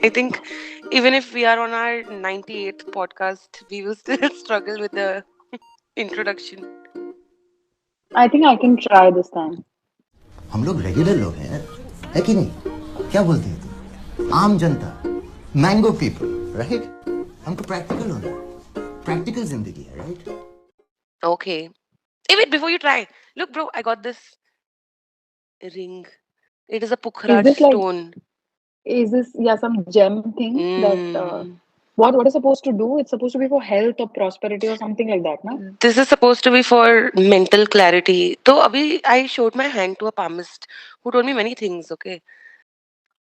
I think even if we are on our 98th podcast, we will still struggle with the introduction. I think I can try this time. हम लोग regular लोग हैं यार, है कि नहीं? क्या बोलती है तू? आम जनता, मैंगो पीपल, राइट? हमको प्रैक्टिकल होना है, प्रैक्टिकल जिंदगी है, right? Okay. Hey, wait, before you try, look, bro, I got this ring. It is a Is Pukhraj this like, stone. is this, yeah, some gem thing that, Mm. what is supposed to do? It's supposed to be for health or prosperity or something like that, no? This is supposed to be for mental clarity. So, abhi I showed my hand to a palmist who told me many things, okay?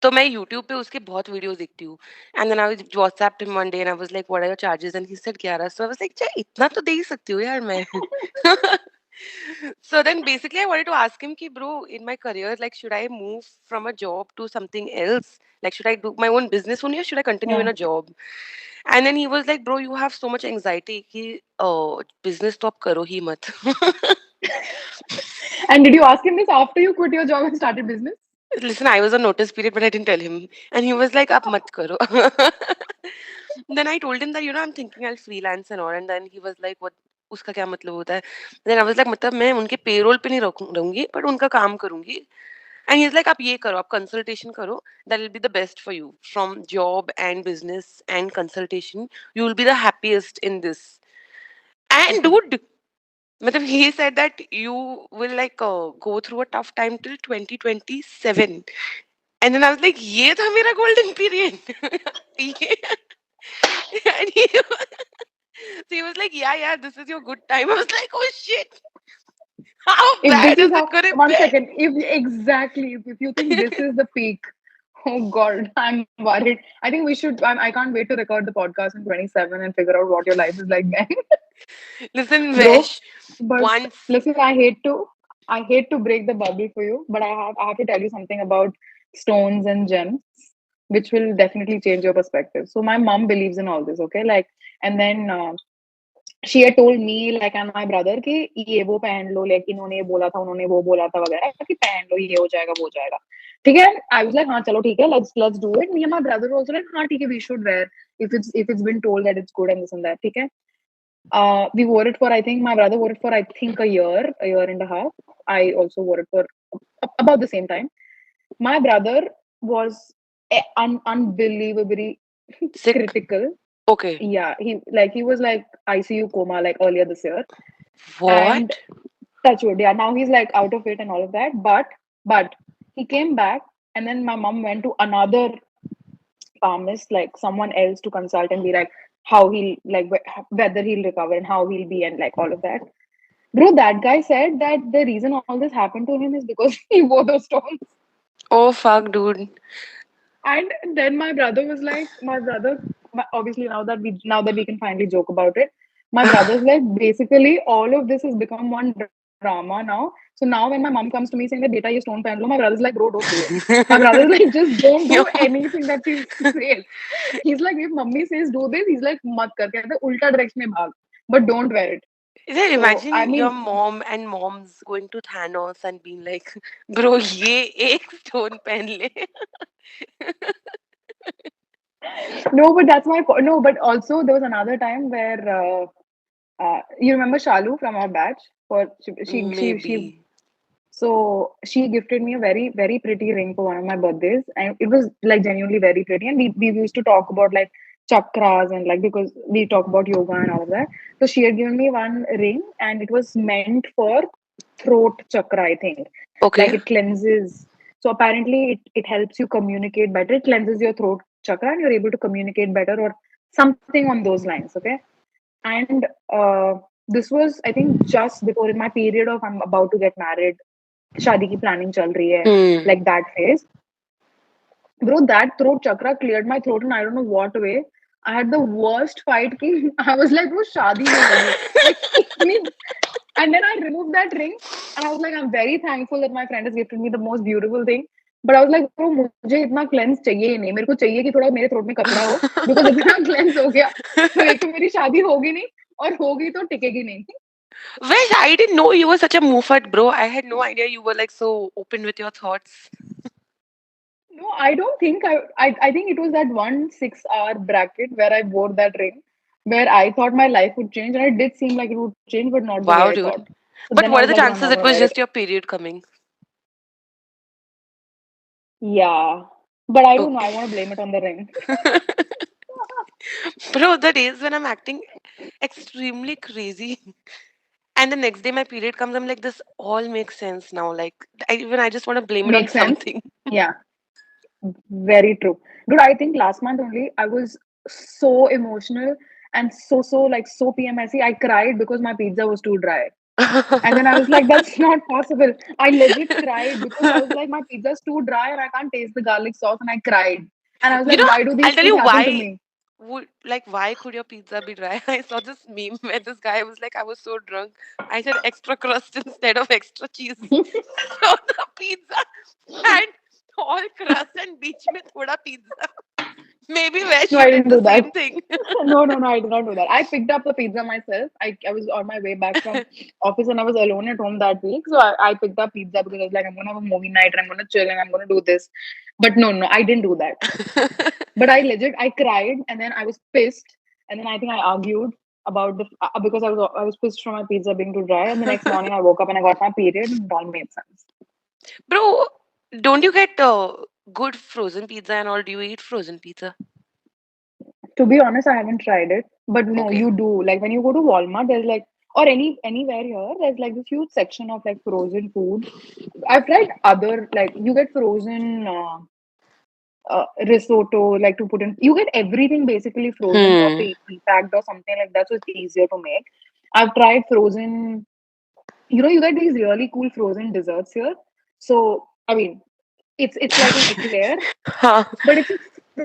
तो मैं YouTube पे उसके बहुत videos देखती हूँ and then I WhatsApped him one day and I was like what are your charges and he said 11 so I was like चाहे इतना तो दे ही सकती हूँ यार मैं so then basically I wanted to ask him ki bro in my career like should I move from a job to something else like should I do my own business only or should I continue Yeah. in a job and then he was like bro you have so much anxiety कि business तो आप करो ही मत And did you ask him this after you quit your job and started business? Listen, I was on notice period, but I didn't tell him. And he was like, Ab mat karo. Then I told him that, I'm thinking I'll freelance and all. And then he was like, what? उसका क्या मतलब होता है? Then I was like, मतलब मैं उनके payroll पे नहीं रहूंगी, but उनका काम करूंगी. And he's like, आप ये करो, आप consultation करो. That will be the best for you. From job and business and consultation, you will be the happiest in this. And Okay. dude, मतलब he said that you will like go through a tough time till 2027. And then I was like, ये था मेरा golden period. ये and so he was like, yeah, this is your good time. I was like, oh shit, how If this bad is is it how, gonna one be? second, if exactly, if you think this is the peak, oh God, I'm worried. I think we should, I can't wait to record the podcast in 27 and figure out what your life is like then. Listen, Bro, Vesh, but once. listen, I hate to break the bubble for you, but I have to tell you something about stones and gems, which will definitely change your perspective. So my mom believes in all this, okay? Like, and then she had told me like and my brother कि ये वो पहन लो like इन्होंने ये बोला था उन्होंने वो बोला था वगैरह कि पहन लो ये हो जाएगा वो हो जाएगा ठीक है I was like हाँ चलो ठीक है let's do it me and my brother were also like हाँ ठीक है we should wear if it's been told that it's good and this and that ठीक है we wore it for I think my brother wore it for I think a year and a half I also wore it for about the same time my brother was unbelievably Sick. critical Okay. yeah he was like ICU coma like earlier this year and What? touch wood yeah now he's like out of it and all of that but he came back and then my mom went to another palmist like someone else to consult and be like how he'll like whether he'll recover and how he'll be and like all of that bro that guy said that the reason all this happened to him is because he wore those stones Oh fuck, dude. and then my brother was like my brother obviously now that we can finally joke about it my brother's like basically all of this has become one drama now so now when my mom comes to me saying that beta ye stone pehn lo my brother's like bro don't do it my brother's like just don't do Yo. anything that she says he's like if mummy says do this he's like mat kar कहता है उल्टा direction में भाग but don't wear it Then so I imagine your mean mom and moms going to Thanos and being like, bro, ये एक stone पहन ले. no but that's my point no but also there was another time where you remember Shalu from our batch? For she Maybe. so she gifted me a very very pretty ring for one of my birthdays, and it was like genuinely very pretty. And we used to talk about like chakras and like because we talk about yoga and all of that. So she had given me one ring, and it was meant for throat chakra, I think. Like Okay. it cleanses. So apparently it helps you communicate better. It cleanses your throat chakra, and you're able to communicate better or something on those lines. Okay and this was I think just before in my period of I'm about to get married शादी की planning चल रही है Hmm. like that phase bro that throat chakra cleared my throat in I don't know what way I had the worst fight ki I was like वो शादी नहीं होगी like इतनी and then I removed that ring and I was like I'm very thankful that my friend has gifted me the most beautiful thing but I was like bro मुझे इतना cleanse चाहिए ही नहीं मेरे को चाहिए कि थोड़ा मेरे throat में कचरा हो because इतना cleanse हो गया तो एक तो मेरी शादी होगी नहीं और होगी तो टिकेगी नहीं Well, I didn't know you were such a muffat, bro. I had no idea you were like so open with your thoughts. No, I don't think I think it was that 1 6 hour bracket where I wore that ring, where I thought my life would change, and it did seem like it would change, but not the way I Wow, thought. dude. So then I But was what are like, the you know, I'm not chances gonna it wear was it. just your period coming? Yeah, but I don't know. I Okay. want to blame it on the ring. Bro, the days when I'm acting extremely crazy and the next day my period comes, I'm like, this all makes sense now. Like, even I just want to blame it on Makes sense. something. Yeah, very true. Dude, I think last month only I was so emotional and so PMSy. I cried because my pizza was too dry. And then I was like, that's not possible. I legit cried because I was like, my pizza's too dry and I can't taste the garlic sauce. And I cried. And I was You like, know, why do I'll these tell things you happen to why. me? Why could your pizza be dry? I saw this meme where this guy was like, I was so drunk. I said extra crust instead of extra cheese. So the pizza had all crust and beach mein thoda pizza. Maybe Vesh, No, you I did didn't the do that. same thing. No, I did not do that. I picked up the pizza myself. I was on my way back from office and I was alone at home that week. So I picked up pizza because I was like, I'm going to have a movie night and I'm going to chill and I'm going to do this. But no, I didn't do that. But I cried and then I was pissed. And then I think I argued about because I was pissed from my pizza being too dry. And the next morning I woke up and I got my period and it all made sense. Bro, don't you get good frozen pizza and all? Do you eat frozen pizza? To be honest, I haven't tried it, but no, Okay. you do. Like when you go to Walmart, there's like or anywhere here, there's like this huge section of like frozen food. I've tried other like you get frozen risotto, like to put in. You get everything basically frozen or Hmm. pre-packed or something like that, so it's easier to make. I've tried frozen. You get these really cool frozen desserts here. So I mean, it's like an eclair, Huh. but it's a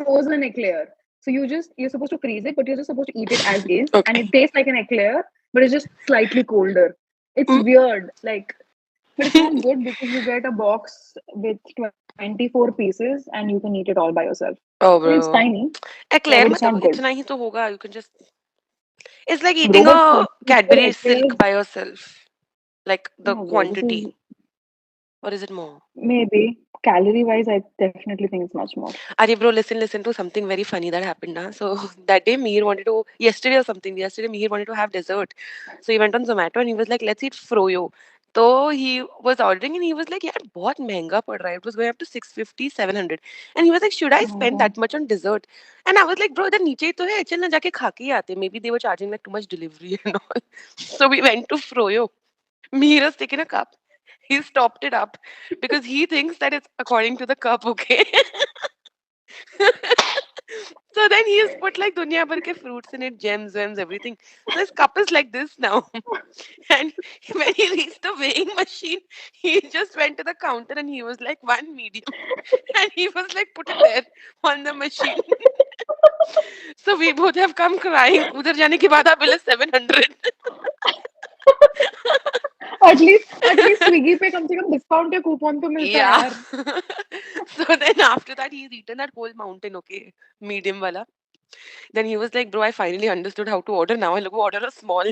frozen eclair. So you're supposed to freeze it, but you're just supposed to eat it as is, and Okay. it tastes like an eclair, but it's just slightly colder. It's Mm. weird, like, but it's not good because you get a box with 24 pieces and you can eat it all by yourself. Oh, And it's bro. tiny, yeah, but Eclair it's not मतलब good, इतना ही तो होगा. You can just. It's like bro. eating But a 24 Cadbury eclairs, silk by yourself. Like the no, bro. This is quantity. Or is it more? maybe calorie wise. I definitely think it's much more. Arey bro, listen to something very funny that happened now. So that day Mir wanted to yesterday or something. Yesterday Mir wanted to have dessert. So he went on Zomato and he was like, let's eat froyo. So he was ordering and he was like, yeah, बहुत महंगा पड़ रहा है. It was going up to 650, 700. And he was like, should I spend Oh, that much on dessert? And I was like, bro, इधर नीचे ही तो है. चल ना जाके खा के ही आते. Maybe they were charging like too much delivery and all. So we went to froyo. Mir has taken a cup. He stopped it up because he thinks that it's according to the cup, okay? So then he has put like dunya bhar ke fruits in it, gems, gems, everything. So his cup is like this now. And when he reached the weighing machine, he just went to the counter and he was like one medium. And he was like, put it there on the machine. So we both have come crying. उधर जाने के बाद bill is 700. At least Swiggy पे कम से कम discount या coupon तो मिलता है Yeah. यार. So then after that, he's eaten that whole mountain, okay, medium wala. Then he was like, bro, I finally understood how to order. Now I'll go order a small.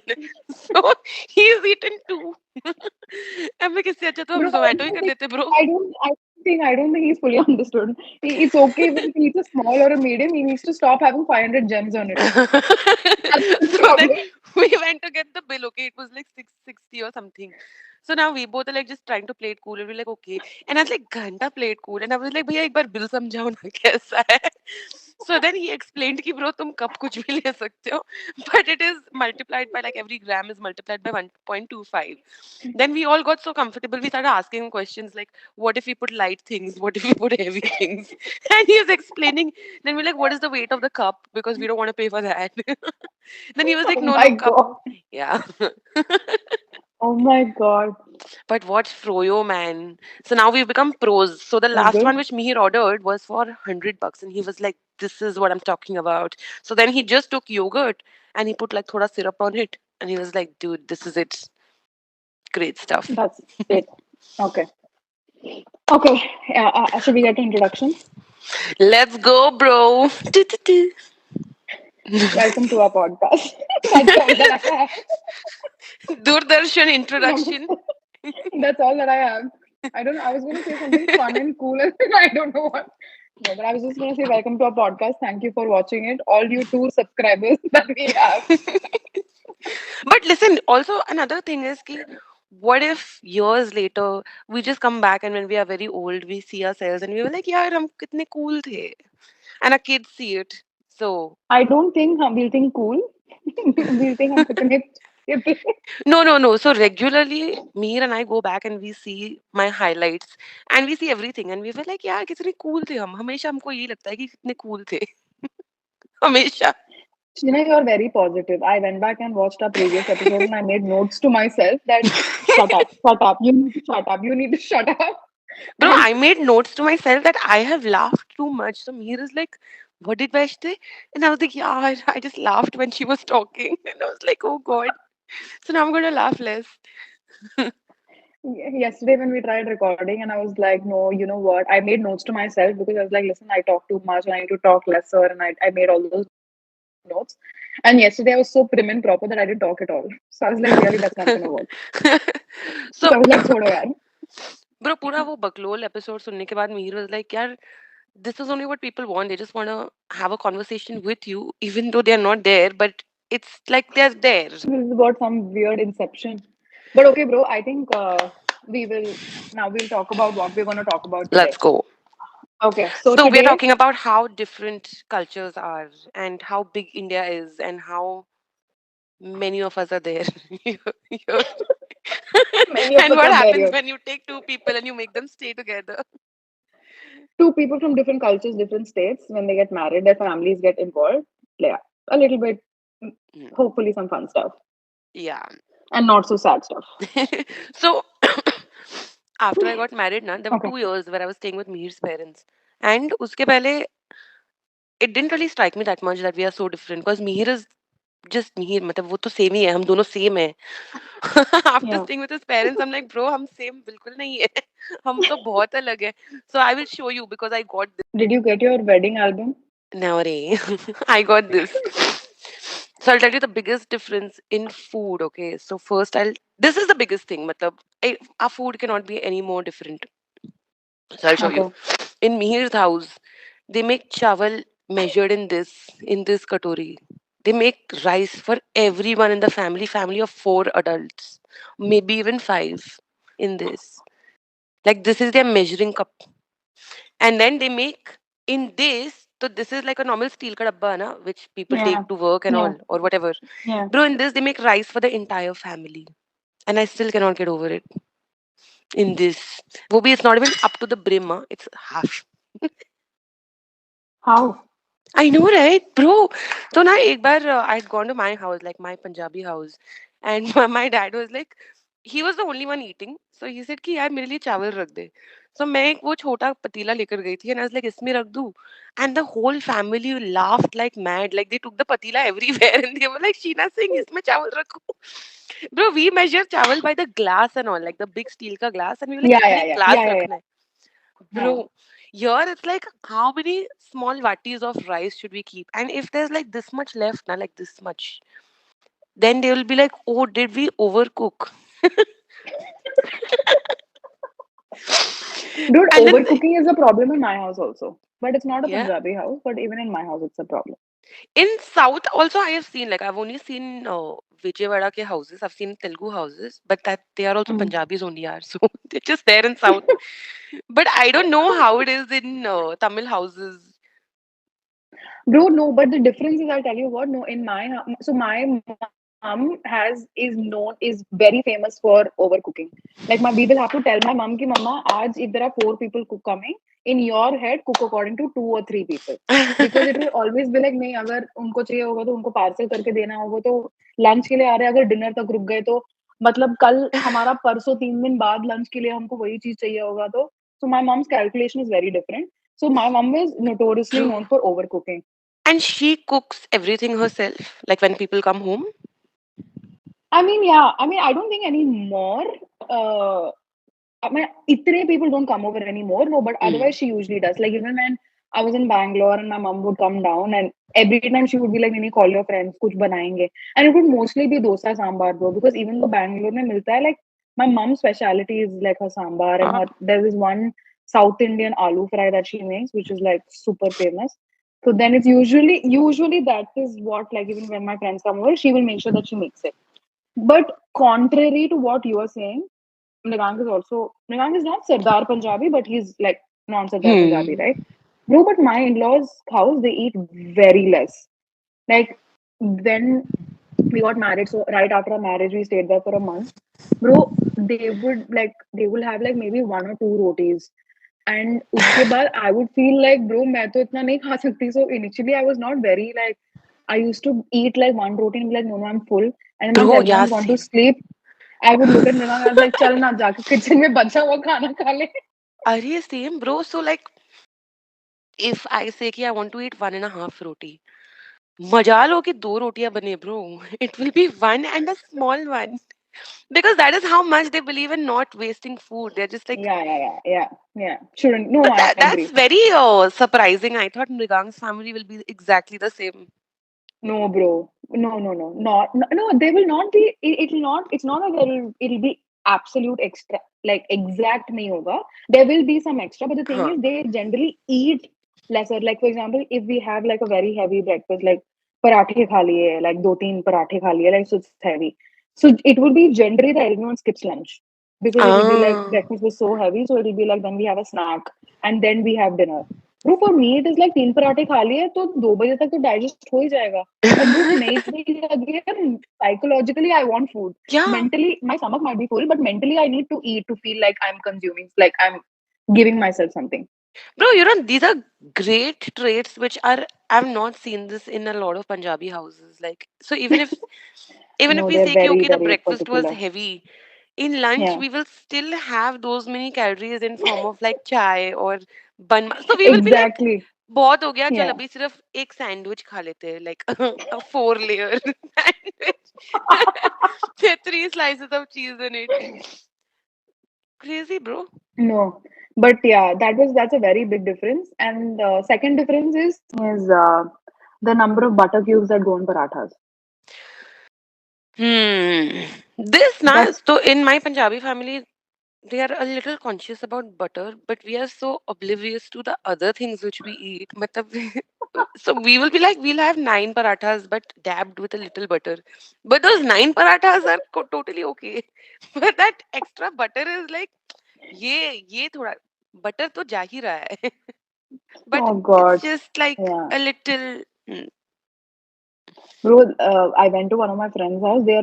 So he's eaten two. अब मैं किससे अच्छा तो हम Bro, Zomato ही कर लेते bro. I don't think he's fully understood. It's okay even if he eats a small or a medium. He needs to stop having 500 gems on it. That's the So then problem. we went to get the bill. Okay, it was like 660 or something. So now we both are like just trying to play it cool. And we're like, okay. And I was like, घंटा play it cool. And I was like, भैया एक बार bill समझाओ ना कैसा है. So then he explained कि bro तुम cup कुछ भी ले सकते हो, but it is multiplied by like every gram is multiplied by 1.25. Then we all got so comfortable. We started asking him questions like, what if we put light things? What if we put heavy things? And he was explaining. Then we're like, what is the weight of the cup? Because we don't want to pay for that. Then he was like, Oh no, my no, cup. god. Yeah. Oh my god. But what froyo, man. So now we've become pros. So the Was last good. one which Mihir ordered was for $100. And he was like, this is what I'm talking about. So then he just took yogurt and he put like thoda syrup on it. And he was like, dude, this is it. Great stuff. That's it. Okay. Okay. Should we get to introductions? Let's go, bro. Welcome to our podcast. That's all that I have. Doordarshan introduction. That's all that I have. I don't know. I was going to say something fun and cool, and I don't know what. No, but I was just going to say, welcome to our podcast. Thank you for watching it. All you 2 subscribers that we have. But listen, also another thing is ki, what if years later we just come back and when we are very old, we see ourselves and we were like, yeah, hum kitne cool the. And our kids see it. So I don't think we'll think cool. We'll think हम कितने ये थे. no, no, no. So regularly, Meher and I go back and we see my highlights and we see everything and we were like, यार कितने cool थे हम. हमेशा हमको यही लगता है कि कितने cool थे. हमेशा. Sheena, you're very positive. I went back and watched our previous episode and I made notes to myself that shut up, you need to shut up, you need to shut up. Bro, And I made notes to myself that I have laughed too much. So Meher is like, what did Vaish say? And I was like, yeah, I just laughed when she was talking. And I was like, oh God. So now I'm going to laugh less. yesterday when we tried recording, and I was like, no, you know what? I made notes to myself because I was like, listen, I talk too much and I need to talk lesser. And I made all those notes. And yesterday I was so prim and proper that I didn't talk at all. So I was like, really, that's not going to work. So I was So, like, छोड़ो यार. bro, पूरा वो बकलोल episode सुनने के बाद Meher was like, यार, this is only what people want. They just want to have a conversation with you, even though they're not there, but it's like they're there. This is about some weird inception. But okay, bro, I think we will now we'll talk about what we're going to talk about Let's today. go. Okay, so So, we're today, talking about how different cultures are and how big India is and how many of us are there. Here. many of And us what are there happens here. when you take two people and you make them stay together? Two people from different cultures, different states, when they get married, their families get involved. Yeah, a little bit, Mm, hopefully, some fun stuff yeah. and not so sad stuff. So, after I got married, na, there were Okay. 2 years where I was staying with Meer's parents. And uske pehle, it didn't really strike me that much that we are so different because Meher is just Meher. मतलब वो तो same ही है. हम दोनों same है. After Yeah. staying with his parents, I'm like, bro, हम same बिल्कुल नहीं है. हम तो बहुत अलग है. So I will show you because I got Did you get your wedding album? now I got this. So I'll tell you the biggest difference in food. Okay, so first I'll. This is the biggest thing. मतलब, our food cannot be any more different. So I'll show you. Okay. In Mihir's house, they make chawal measured in this katori. They make rice for everyone in the family of 4 adults, maybe even 5 in this. Like this is their measuring cup. And then they make in this, so this is like a normal steel ka dabba, na, which people Yeah. take to work and Yeah. all, or whatever. Yeah. Bro, in this, they make rice for the entire family. And I still cannot get over it. In this. Wobi, it's not even up to the brim, it's half. How? I know, right, bro? So now, एक बार I'd gone to my house, like my Punjabi house, and my dad was like, he was the only one eating, so he said कि यार मेरे लिए चावल रख दे. So मैं एक वो छोटा पतीला लेकर गई थी, and I was like इसमें रख दूँ, and the whole family laughed like mad, like they took the patila everywhere, and they were like Sheena Singh इसमें चावल रखो. Bro, we measure चावल by the glass and all, like the big steel का glass, and we were like Yeah. इतने Yeah. Yeah. glass Yeah. Yeah. रखना है. Yeah. Bro, here it's like how many small vatis of rice should we keep? And if there's like this much left, now like this much, then they will be like, oh, did we overcook? Dude, And then, overcooking is a problem in my house also. But it's not a yeah, Punjabi house, but even in my house, it's a problem. in South also I have seen, like I've only seen Vijayawada ke houses, I've seen Telugu houses, but that they are also Mm. Punjabis only are, so they're just there in South. But I don't know how it is in Tamil houses. Bro, no, but the difference is, I'll tell you what, no, in my so my mom is very famous for overcooking. Like we will have to tell my mom ki mama, aaj if there are 4 people cook coming, in your head cook according to 2 or 3 people. Because it will always be like नहीं अगर उनको चाहिए होगा तो उनको parcel करके देना होगा तो लंच के लिए आ रहे हैं अगर डिनर तक रुक गए तो मतलब कल हमारा परसों 3 दिन बाद लंच के लिए हमको वही चीज चाहिए होगा तो so my mom's calculation is very different. So my mom is notoriously Bro, known for overcooking. and she cooks everything herself, like when people come home. I mean, yeah. I mean, I don't think anymore. Uh, I mean, itne people don't come over anymore. No, but Mm. otherwise she usually does. Like even when I was in Bangalore and my mom would come down, and every time she would be like, "Nini, call your friends, kuch banayenge." And it would mostly be dosa sambar, bro. Because even though Bangalore में मिलता है, like My mom's specialty is like her sambar and her. There is one South Indian aloo fry that she makes, which is like super famous. So then it's usually that is what, like, even when my friends come over, she will make sure that she makes it. But contrary to what you are saying, Nirang is not Sardar Punjabi, but he's like non-Sardar Punjabi, Hmm. right? No, but my in-laws' house they eat very less. Like when we got married, so right after our marriage, we stayed there for a month. Bro, they will have like maybe one or two rotis. And uske baad, I would feel like, bro, मैं तो इतना नहीं खा सकती. So initially, I was not very like, I used to eat like one roti and be like, no, no, I'm full. And once Bro, yeah, everyone's gone to same. sleep, I would look at Mrinal. I was like, चल ना जाके kitchen में बचा हुआ खाना खा ले. Are same, bro? So like, if I say कि I want to eat 1.5 roti, मजाल हो कि 2 रोटियां बने, bro. It will be one and a small one. Because that is how much they believe in not wasting food. They're just like, Yeah. Shouldn't. No, but I that's agree. very surprising. I thought Mrigang's family will be exactly the same. No, bro. No. No, they will not be. It'll not. It's not like it'll be absolute extra, like exact nahi hoga. There will be some extra, but the thing Huh. is, they generally eat lesser. Like for example, if we have like a very heavy breakfast, like parathe kha liye, like do teen parathe kha liye, like so it's heavy. So it would be generally that everyone skips lunch because it'll be like Ah. breakfast was so heavy, so it'll be like then we have a snack and then we have dinner. Bro, for me it is like तीन पराठे खा लिए तो 2 बजे तक तो digest हो ही जाएगा. और भूख नहीं भी लगी है. Psychologically I want food. Yeah. Mentally my stomach might be full, but mentally I need to eat to feel like I'm consuming, like I'm giving myself something. Bro, these are great traits which are I've not seen this in a lot of Punjabi houses. Like, so even if No, we they're say कि very, okay, the very breakfast was particular. heavy, in lunch Yeah, we will still have those many calories in form of like chai or so we will be like exactly. बहुत हो गया चल Yeah. अभी सिर्फ एक sandwich खा लेते हैं like a 4 layer sandwich with 3 slices of cheese in it. Crazy, bro. No, but yeah, that's a very big difference. And second difference is the number of butter cubes that go in parathas. Hmm. This na That's so in my Punjabi family they are a little conscious about butter, but we are so oblivious to the other things which we eat. Matlab, so we will be like, we'll have 9 parathas, but dabbed with a little butter. But those 9 parathas are totally okay. But that extra butter is like, ये थोड़ा butter तो जा ही रहा है. But oh it's God. just like Yeah. a little. Bro, I went to one of my friends' house. They're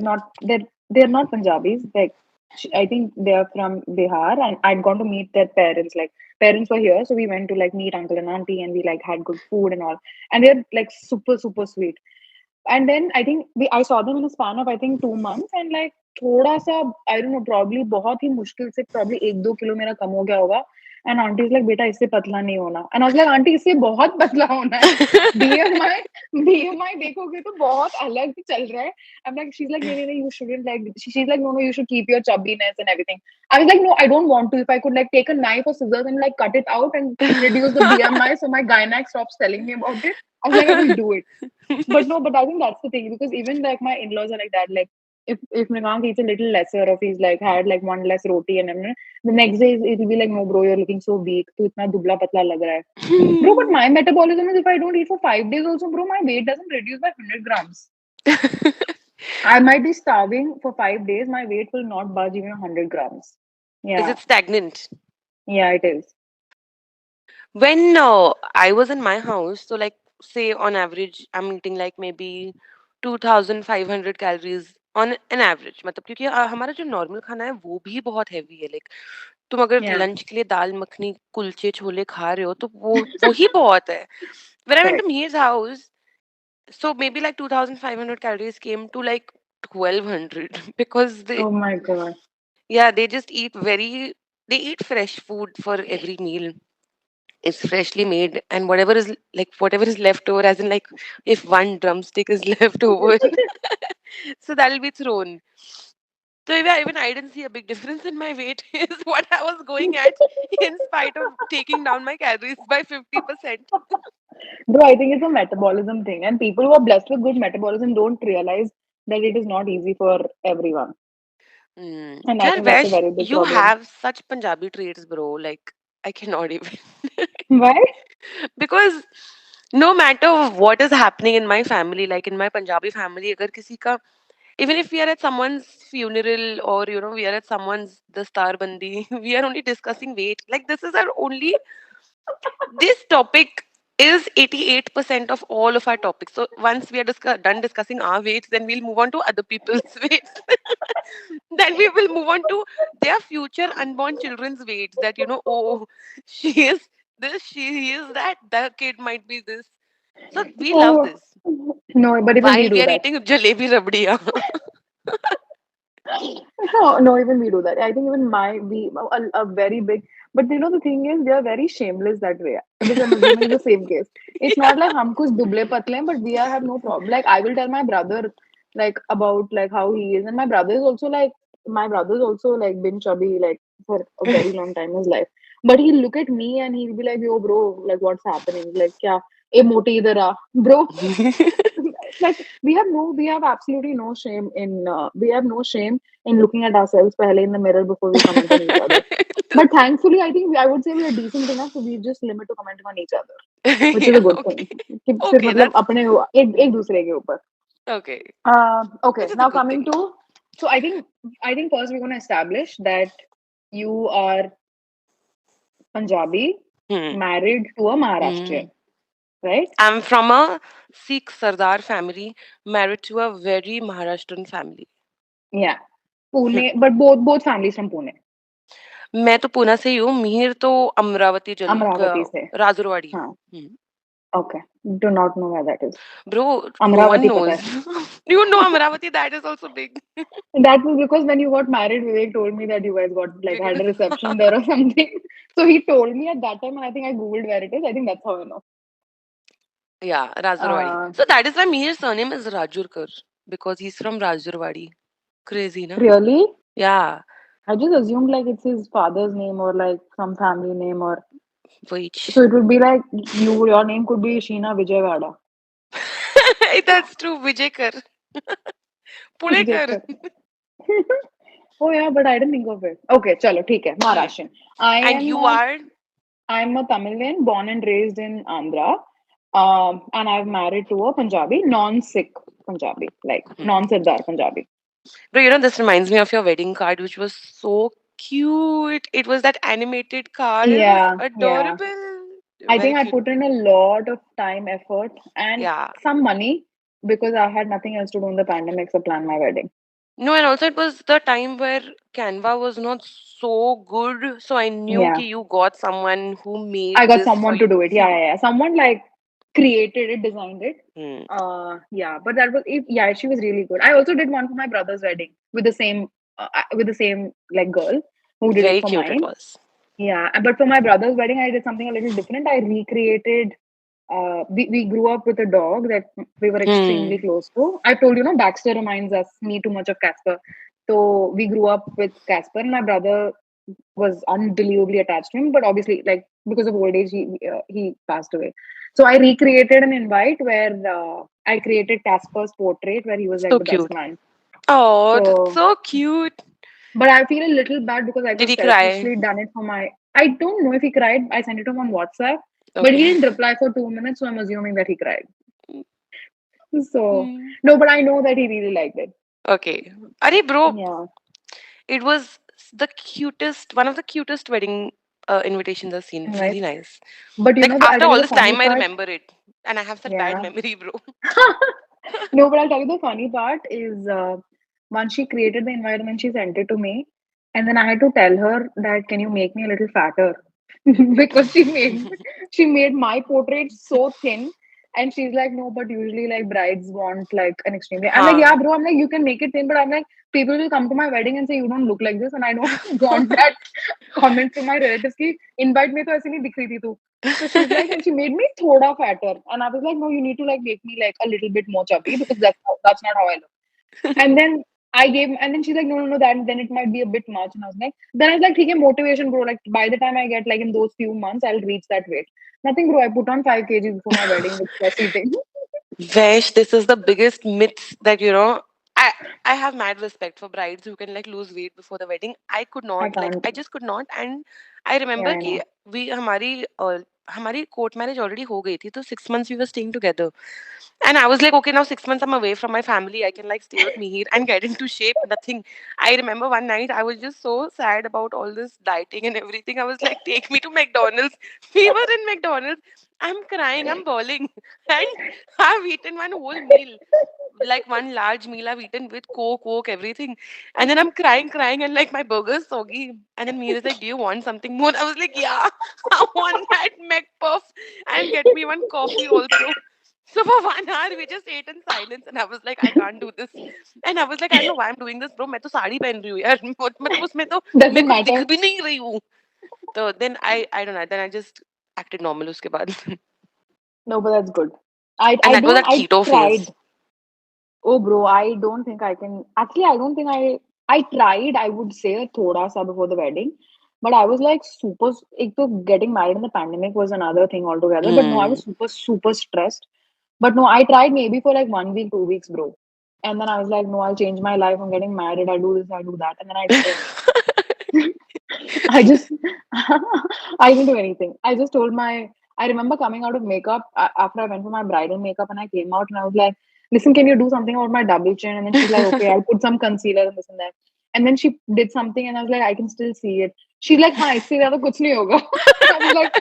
not Punjabis. Like I think they are from Bihar, and I'd gone to meet their parents. Like parents were here, so we went to like meet uncle and auntie, and we like had good food and all. And they're like super sweet. And then I think I saw them in a span of I think 2 months, and like थोड़ा सा I don't know, probably बहुत ही मुश्किल से probably 1-2 kilo मेरा कम हो गया होगा. And auntie is like, बेटा इससे पतला नहीं होना. And I was like, auntie इससे बहुत पतला होना है. BMI BMI देखोगे तो बहुत अलग चल रहा है. I'm like, she's like, नहीं, you shouldn't like. She's like, no, you should keep your chubbiness and everything. I was like, no, I don't want to. If I could like take a knife or scissors and like cut it out and reduce the BMI so my gynac stops telling me about it, I was like, I will do it. But no, but I think that's the thing because even like my in-laws are like that. Like if Mrigank eats a little lesser, or if he's like had like one less roti and everything, the next day it'll be like, no, bro, you're looking so weak. Tu itna dubla patla lag raha hai. Bro, but my metabolism is if I don't eat for 5 days also, bro, my weight doesn't reduce by 100 grams. I might be starving for 5 days, my weight will not budge even 100 grams. Is Yeah, it stagnant? yeah, it is. When I was in my house, so like say on average, I'm eating like maybe 2,500 calories on an average. मतलब क्योंकि हमारा जो normal खाना है वो भी बहुत heavy है. लाइक तुम अगर Yeah, लंच के लिए दाल मखनी कुलचे छोले खा रहे हो तो वो ही बहुत है. When I went correct. to Mir's house, so maybe like 2,500 calories came to like 1,200 because Oh my God. they just they eat fresh food for every meal. It's freshly made, and whatever is left over, as in like if one drumstick is left over, so that'll be thrown. So even I didn't see a big difference in my weight is what I was going at in spite of taking down my calories by 50%. Bro, I think it's a metabolism thing, and people who are blessed with good metabolism don't realize that it is not easy for everyone. Mm. And I Yeah, think that's a Vash, very big you problem. have such Punjabi traits, bro. Like, I cannot even. Why? Because no matter what is happening in my family, like in my Punjabi family, agar kisi ka, even if we are at someone's funeral or we are at someone's dastar bandi, we are only discussing weight. Like this is our only this topic is 88% of all of our topics. So once we are done discussing our weights, then we'll move on to other people's weights. Then we will move on to their future unborn children's weights. That oh, she is this, she is that, the kid might be this. So we love Oh, this no, but even we while we do are that. eating jalebi rabdiya. No, no, even we do that. I think even a very big, but the thing is, we are very shameless that way, which I'm assuming is the same case. It's not like hum kuch duble patle hain, but we have no problem. Like I will tell my brother, like about like how he is, and my brother's also like been chubby like for a very long time in his life. But he'll look at me and he'll be like, "Yo, bro, like what's happening? Like, kya? ए मोटी इधर आ, bro." Like we have absolutely no shame in we have no shame in looking at ourselves pehle in the mirror before we comment on each other. But thankfully, I would say we are decent enough, so we just limit to commenting on each other, which is Yeah, a good thing. okay. कि फिर Okay, मतलब that's अपने एक दूसरे के ऊपर. okay. Okay, Which is a now good coming thing. to so I think first we're going to establish that you are Punjabi, Hmm. married to a Hmm. Maharashtrian, right? I'm from a Sikh Sardar family, married to a very Maharashtrian family. Yeah, Hmm. Pune, but both families from Pune. मैं तो पूना से ही हूँ, मिहिर तो अमरावती अमरावती से. राजुरवाड़ी. हाँ. Hmm. Okay. Do not know where that is. Bro, no one Amravati pata knows. hai. You know Amravati, that is also big. That was because when you got married, Vivek told me that you guys got like had a Because- reception there or something. So he told me at that time, and I think I googled where it is. I think that's how I know. Yeah, Rajurwadi. Uh, So that is why Mihir's surname is Rajurkar, because he's from Rajurwadi. Crazy, na? Really? Yeah, I just assumed like it's his father's name or like some family name or Vaich. so it would be like your name could be Sheena Vijayawada. That's true, Vijay Pulekar. Vijayakar. Oh yeah, but I didn't think of it. Okay, chalo, theek hai. Hmm. Maharashtrian. I And am you a are I'm a Tamilian, born and raised in Andhra, and I've married to a Punjabi, non-Sikh Punjabi, like hmm. non-Sirdar Punjabi. Bro, this reminds me of your wedding card, which was so cute. It was that animated card. It was Yeah, yeah. adorable. I Very think I cute. put in a lot of time, effort, and Yeah. some money because I had nothing else to do in the pandemic except plan my wedding. No, and also it was the time where Canva was not so good. So I knew Yeah, ki you got someone who I made got this for someone to you. do it. Yeah, yeah, yeah. Someone like created it, designed it. Hmm. Yeah, but that was it. Yeah, she was really good. I also did one for my brother's wedding with the same like girl who did it Very for cute it mine. was. Yeah, but for my brother's wedding, I did something a little different. I recreated. We grew up with a dog that we were extremely Hmm. close to. I told you, no, Baxter reminds us me too much of Casper. So we grew up with Casper, and my brother was unbelievably attached to him. But obviously, like because of old age, he passed away. So I recreated an invite where I created Casper's portrait where he was like So the best cute. man. Oh, that's So so cute. but I feel a little bad because I Did could he cry? selfishly done it for my. I don't know if he cried. I sent it to him on WhatsApp, but he Okay. didn't reply for 2 minutes, so I'm assuming that he cried. So Hmm. no, but I know that he really liked it. Okay. Are bro, Yeah, it was the cutest, one of the cutest wedding invitations I've seen. right. Really nice. But Like I'll after tell you all the this funny time, I part. remember it, and I have such bad Yeah. memory, bro. No, but I'll tell you the funny part is once she created the environment, she sent it to me, and then I had to tell her that can you make me a little fatter because she made my portrait so thin, and she's like, no, but usually like brides want like an extremely. I'm like, Huh. yeah, bro. I'm like, you can make it thin, but I'm like, people will come to my wedding and say you don't look like this, and I don't want that comment from my relatives. Ki invite me to ऐसे नहीं दिख रही थी तू. So she's like, and she made me thoda fatter. And I was like, no, you need to like make me like a little bit more chubby because that's not how I look. And then and then she's like, no, no, no, that then it might be a bit much. And I was like, then I was like, okay, motivation, bro. Like by the time I get like in those few months, I'll reach that weight. Nothing, bro. I put on 5 kgs before my wedding with stress eating. Vesh, this is the biggest myth that I I have mad respect for brides who can like lose weight before the wedding. I could I not, like can't. I just could not. And I Yeah, remember I कि know. we हमारी court marriage already हो गई थी, तो 6 months we were staying together. And I was like, okay, now 6 months I'm away from my family. I can like stay with Mihir and get into shape. Nothing. I remember one night I was just so sad about all this dieting and everything. I was like, take me to McDonald's. We were in McDonald's. I'm crying, I'm bawling. And I've eaten one whole meal, like one large meal I've eaten with Coke, everything. And then I'm crying, and like my burger's soggy. And then Mihir is like, do you want something more? I was like, yeah, I want that McPuff and get me one coffee also. So for 1 hour we just ate in silence, and I was like, I can't do this. And I was like, I don't know why I'm doing this, bro. मैं तो साड़ी पहन रही हूँ यार. मतलब उसमें तो मैं Doesn't कुछ दिख matter. भी नहीं रही हूँ. So then I don't know. Then I just acted normal उसके बाद. No, but that's good. I And I that was don't that I keto tried. phase. Oh, bro, I don't think I can. Actually, I don't think I tried. I would say thoda sa before the wedding, but I was like super. Ek to getting married in the pandemic was another thing altogether. But no, I Mm. was super stressed. But no, I tried maybe for like 1 week, 2 weeks, bro. And then I was like, no, I'll change my life. I'm getting married. I'll do this. I'll do that. And then I didn't. I just, I didn't do anything. I just told my, I remember coming out of makeup after I went for my bridal makeup and I came out and I was like, listen, can you do something about my double chin? And then she's like, okay, I'll put some concealer and this and that. And then she did something and I was like, I can still see it. She's like, हाँ इससे ज़्यादा कुछ नहीं होगा. I was like,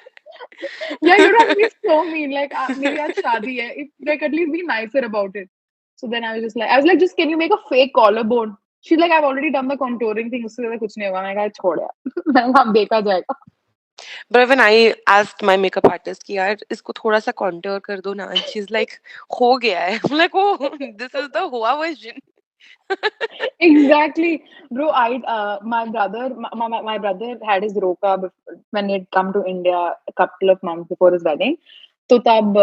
yeah, you don't have to be so mean. Like, मेरी आज शादी है. If, like, at least be nicer about it. So then I was like, just can you make a fake collarbone? She's like, I've already done the contouring thing. उससे ज़्यादा कुछ नहीं होगा. मैं कहा छोड़ यार. मैं कहा देखा जाएगा. But when I asked my makeup artist कि यार इसको थोड़ा सा contour कर दो ना, and she's like, हो गया है. I'm like, oh, this is the हुआ version. Exactly, bro. My brother, my brother had his roka when he'd come to India a couple of months before his wedding. So tab,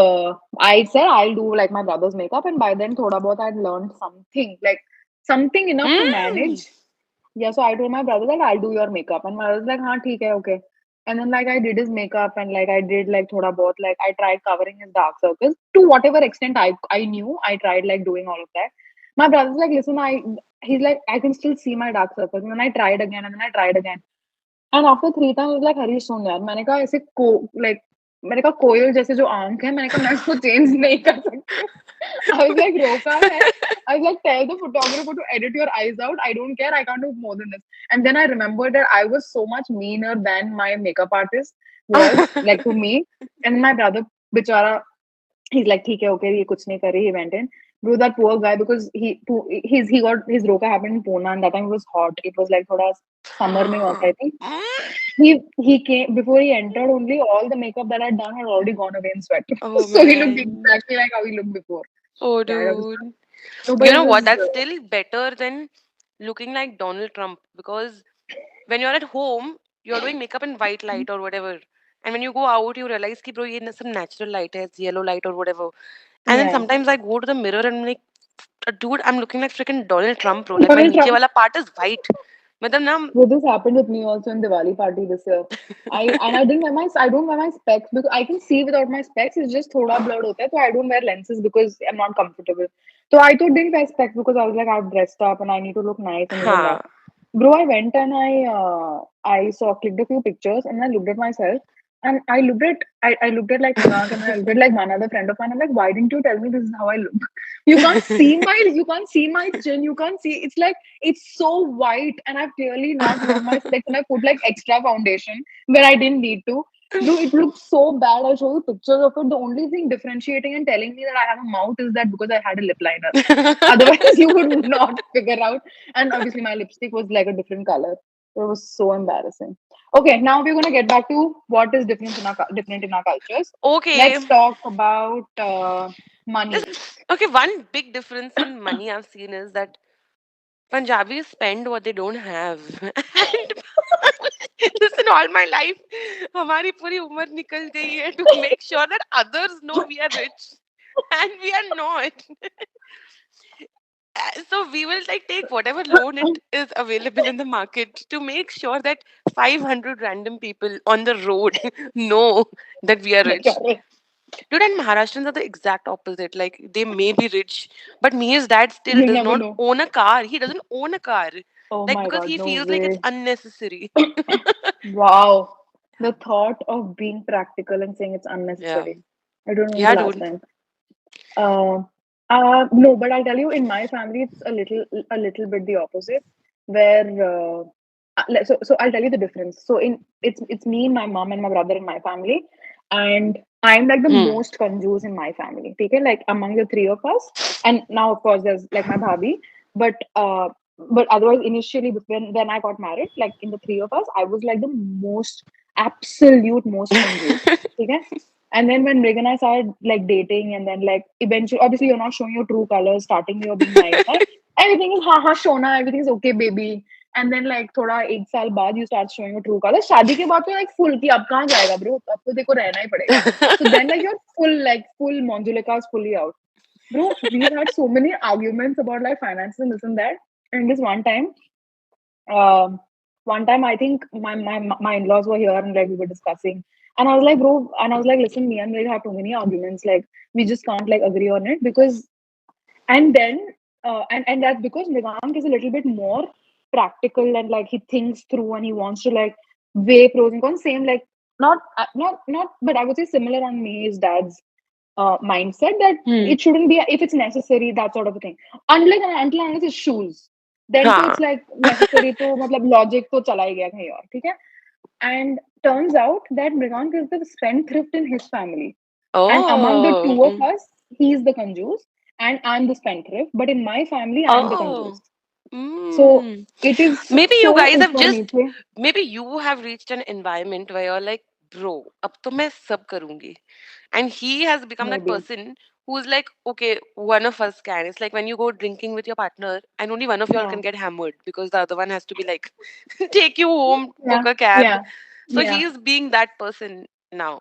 I said I'll do like my brother's makeup, and by then thoda bahut I'd learned something, like something enough to Mm. manage. Yeah, so I told my brother that I'll do your makeup, and my brother was like, "हाँ ठीक है, okay." And then like I did his makeup, and like I did like thoda bahut, like I tried covering his dark circles to whatever extent I knew. I tried like doing all of that. My brother's like, "Listen, I." He's like, "I can still see my dark circles." And then I tried again, and then I tried again. And after 3 times, I was like, "Harish सुन यार." मैंने कहा ऐसे like मैंने कहा कोयल जैसे जो आंख है, मैंने कहा मैं इसको चेंज नहीं कर सकती हूँ. I was like, रोका है. I was like, tell the photographer to edit your eyes out. I don't care. I can't do more than this. And then I remembered that I was so much meaner than my makeup artist was, like to me. And my brother, bichara, he's like, "ठीक है, okay, ये कुछ नहीं कर रही." He went in. Bro, that poor guy, because he got his roka happened in Pune, and that time it was hot. It was like thoda summer mein hot, I think. He came before he entered. Only all the makeup that I'd done had already gone away in sweat. Oh So he looked man. exactly like how he looked before. Oh Yeah, that was dude. no, but You it know was. what? That's still better than looking like Donald Trump, because when you're at home, you're doing makeup in white light or whatever. And when you go out, you realize कि bro, ये some natural light है, it's yellow light or whatever. And then Yeah, sometimes I go to the mirror and I'm like, dude, I'm looking like freaking Donald Trump, bro. Like my Donald नीचे Trump. वाला part is white. मतलब ना. Well, this happened with me also in Diwali party this year. I don't wear my specs because I can see without my specs. It's just thoda blurred hota hai, so I don't wear lenses because I'm not comfortable. So I too didn't wear specs because I was like I've dressed up and I need to look nice and this and that. हाँ. Bro, I went and I saw clicked a few pictures and I looked at myself and I looked at like Manak and I looked at like one other friend of mine. I'm like, why didn't you tell me this is how I look? You can't see my chin. You can't see. It's like it's so white, and I've clearly not worn my specs, and I put like extra foundation where I didn't need to. Bro, it looks so bad. I'll show you pictures of it. The only thing differentiating and telling me that I have a mouth is that because I had a lip liner. Otherwise, you would not figure out. And obviously, my lipstick was like a different color. It was so embarrassing. Okay, now we're gonna get back to what is different in our cultures. Okay. Let's talk about money. Okay, one big difference in money I've seen is that Punjabis spend what they don't have. And listen, all my life, हमारी पूरी उम्र निकल गई है to make sure that others know we are rich and we are not. So we will like take whatever loan it is available in the market to make sure that 500 random people on the road know that we are rich. Correct. Dude, and Maharashtrians are the exact opposite. Like, they may be rich, but Mihir's dad still You does never not know. own a car. He doesn't own a car. Oh Like, my because God, he no feels like it's way. unnecessary. Wow. The thought of being practical and saying it's Yeah. unnecessary. I don't know the Yeah, last dude. time. Uh, no, but I'll tell you, in my family, it's a little bit the opposite. Where so I'll tell you the difference. So it's me, my mom, and my brother in my family, and I'm like the Hmm. most conjuice in my family. Okay, like among the three of us, and now of course there's like my bhabhi, but otherwise initially when I got married, like in the three of us, I was like the most absolute most conjuice. Okay, and then when Rig and I started like dating, and then like eventually, obviously, you're not showing your true colors. Starting, you're being nice, right? Everything is ha ha shona, everything is okay, baby. And then like थोड़ा एक साल बाद you start showing your true colors. शादी के बाद तो like full कि अब कहाँ जाएगा bro? अब तो देखो रहना ही पड़ेगा. So then like you're full Monjulika is fully out. Bro, we've had so many arguments about like finances and this and that. And this um, one time I think my in-laws were here and like we were discussing, and I was like, bro, and I was like, listen, me and we have too many arguments. Like we just can't like agree on it because, and then and that's because Nigank is a little bit more practical and like he thinks through and he wants to like weigh pros and cons. Same like not, but I would say similar on me. His dad's mindset that Hmm. it shouldn't be if it's necessary, that sort of a thing. Unless it's shoes, then so Huh. it's like necessary to मतलब logic तो चला ही गया कहीं और, ठीक है? And turns out that Mrigank is the spendthrift in his family, and among the Oh. two of us, he's the conjuice and I'm the spendthrift. But in my family, I'm the Oh. conjuice. So Mm. it is Maybe so you guys have upar just, niche. maybe you have reached an environment where you're like, bro, अब तो मैं सब करूंगी. And he has become that Maybe. person who's like, okay, one of us can. It's like when you go drinking with your partner and only one of y'all Yeah. can get hammered because the other one has to be like, take you home, Yeah. book a cab. Yeah. So Yeah. he's being that person now.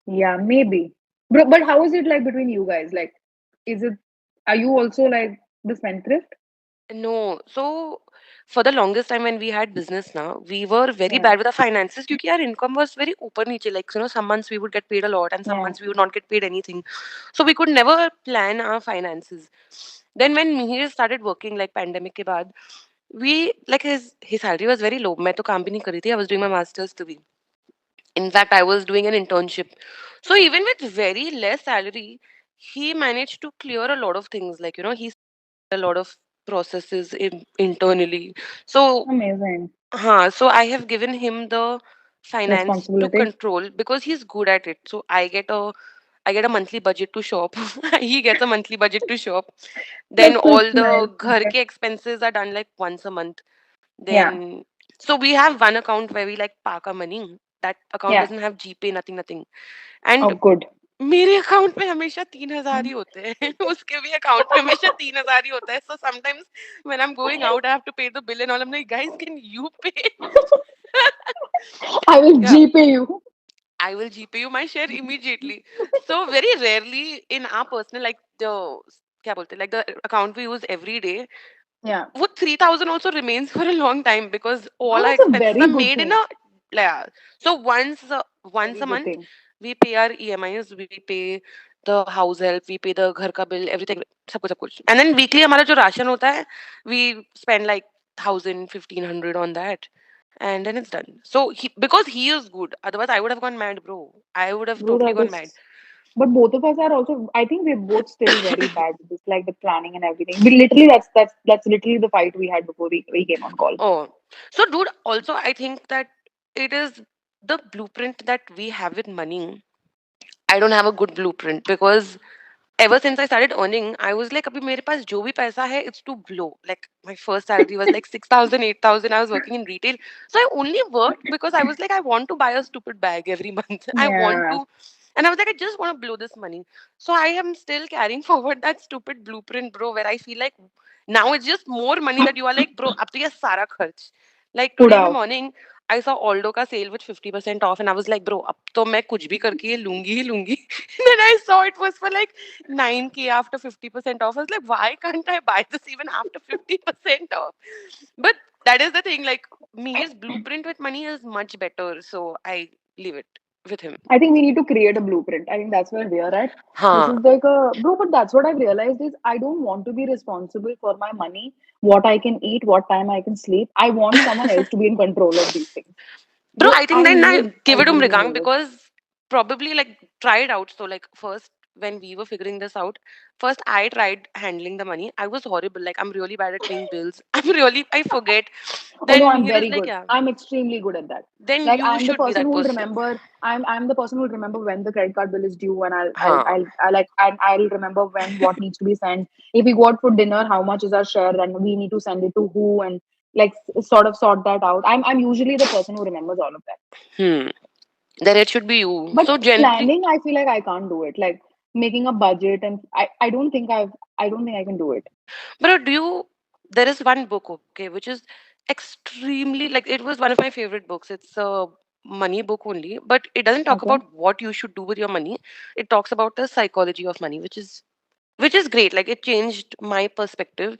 Yeah. Maybe. But how is it like between you guys? Like, is it, are you also like the spendthrift? No. So for the longest time when we had business now, we were very Yeah. bad with our finances because our income was very open niche. Like, some months we would get paid a lot and some Yeah. months we would not get paid anything. So we could never plan our finances. Then when Mihir started working, like pandemic ke baad, we like his salary was very low. मैं तो काम भी नहीं कर रही थी. I was doing my masters to be. In fact, I was doing an internship. So even with very less salary, he managed to clear a lot of things. Like, he a lot of processes internally. So, Amazing. so I have given him the finance to Responsibility. control because he's good at it. So I get a monthly budget to shop. He gets a monthly budget to shop. Then That's all nice. the ghar Okay. ke expenses are done like once a month. Yeah. Then so we have one account where we like park our money. That account Yeah. doesn't have GPay, nothing, nothing. And Oh, good. मेरे account में हमेशा 3,000 ही होते हैं. उसके भी account में हमेशा 3,000 ही होता है. So sometimes when I'm going out, I have to pay the bill and all. I'm like, guys, can you pay? I will Yeah, GPay you. I will GPay you my share immediately. So very rarely in our personal, like the क्या बोलते हैं, like the account we use every day, Yeah. वो 3,000 also remains for a long time because Oh, all our that's a expenses are very good made in thing. a, yeah. So once Very a good month thing. we pay our EMIs, we pay the house help, we pay the घर का bill, everything, सब कुछ. And then weekly हमारा जो ration होता है, we spend like 1,000, 1,500 on that, and then it's done. So because he is good, otherwise I would have gone mad, bro. I would have Bro, totally that gone mad. is. But both of us are also. I think we're both still very bad with this, like the planning and everything. We literally, that's literally the fight we had before we came on call. Oh, so dude, also I think that it is the blueprint that we have with money. I don't have a good blueprint because ever since I started earning, I was like, अभी मेरे पास जो भी पैसा है, it's to blow. Like my first salary was like 6,000, 8,000. I was working in retail, so I only worked because I was like, I want to buy a stupid bag every month. I want Yeah, to, and I was like, I just want to blow this money. So I am still carrying forward that stupid blueprint, bro. Where I feel like now it's just more money that you are like, bro, अब तो ये सारा खर्च. Like put today in the out. morning, I saw Aldo का sale with 50% off, and I was like, bro, अब तो मैं कुछ भी करके ये लूंगी ही लूंगी. Then I saw it was for like 9K after 50% off. I was like, why can't I buy this even after 50% off? But that is the thing, like, Mihir's blueprint with money is much better, so I leave it. with him. I think we need to create a blueprint. I think that's where we are at. This Huh. is like a bro, but that's what I've realized is I don't want to be responsible for my money, what I can eat, what time I can sleep. I want someone else to be in control of these things. Bro, Bro, I think then I I give it to really Mrigang enjoy because probably like tried out. So like first when we were figuring this out, first I tried handling the money. I was horrible. Like I'm really bad at paying bills. I forget. Oh no, Then I'm he was very like, good. yeah. I'm extremely good at that. Then Like you I'm the should be person that who will person. remember. I'm the person who will remember when the credit card bill is due, and Huh. I like and I'll remember when what needs to be sent. If we go out for dinner, how much is our share, and we need to send it to who, and like sort of sort that out. I'm usually the person who remembers all of that. Hmm. Then it should be you. But So generally, planning, I feel like I can't do it. Like making a budget, and I don't think I can do it. but do you? There is one book, okay, which is extremely like it was one of my favorite books. It's a money book only, but it doesn't talk Okay. about what you should do with your money. It talks about the psychology of money, which is great. Like it changed my perspective.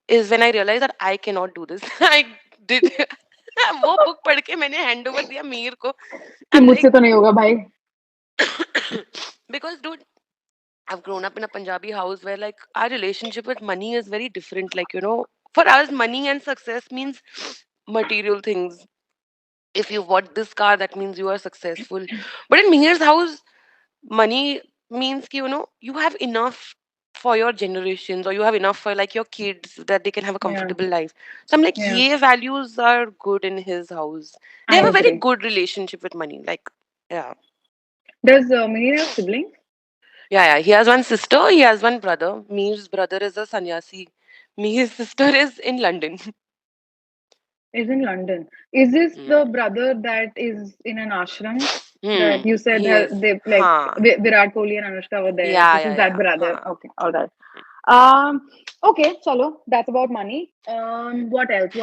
Is when I realized that I cannot do this. I did. वो book पढ़ के मैंने hand over दिया मीर को. कि I'm मुझसे like, तो नहीं होगा भाई. because dude, I've grown up in a Punjabi house where like our relationship with money is very different. Like, for us, money and success means material things. If you bought this car, that means you are successful. But in Meher's house, money means ki, you have enough for your generations or you have enough for like your kids that they can have a Yeah, comfortable life. So I'm like, yeah. yeah, values are good in his house. They I have a very agree. good relationship with money. Like, yeah. Does Mihir have siblings? Yeah, yeah. He has one sister, he has one brother. Meer's brother is a sannyasi. Meer's sister is in London. Is in London. Is this the Hmm. brother that is in an ashram that Hmm. you said He is. they like Huh. Virat Kohli and Anushka were there? Yeah, This yeah, is that yeah. brother. Huh. Okay, all right. Okay, chalo. That's about money. What else?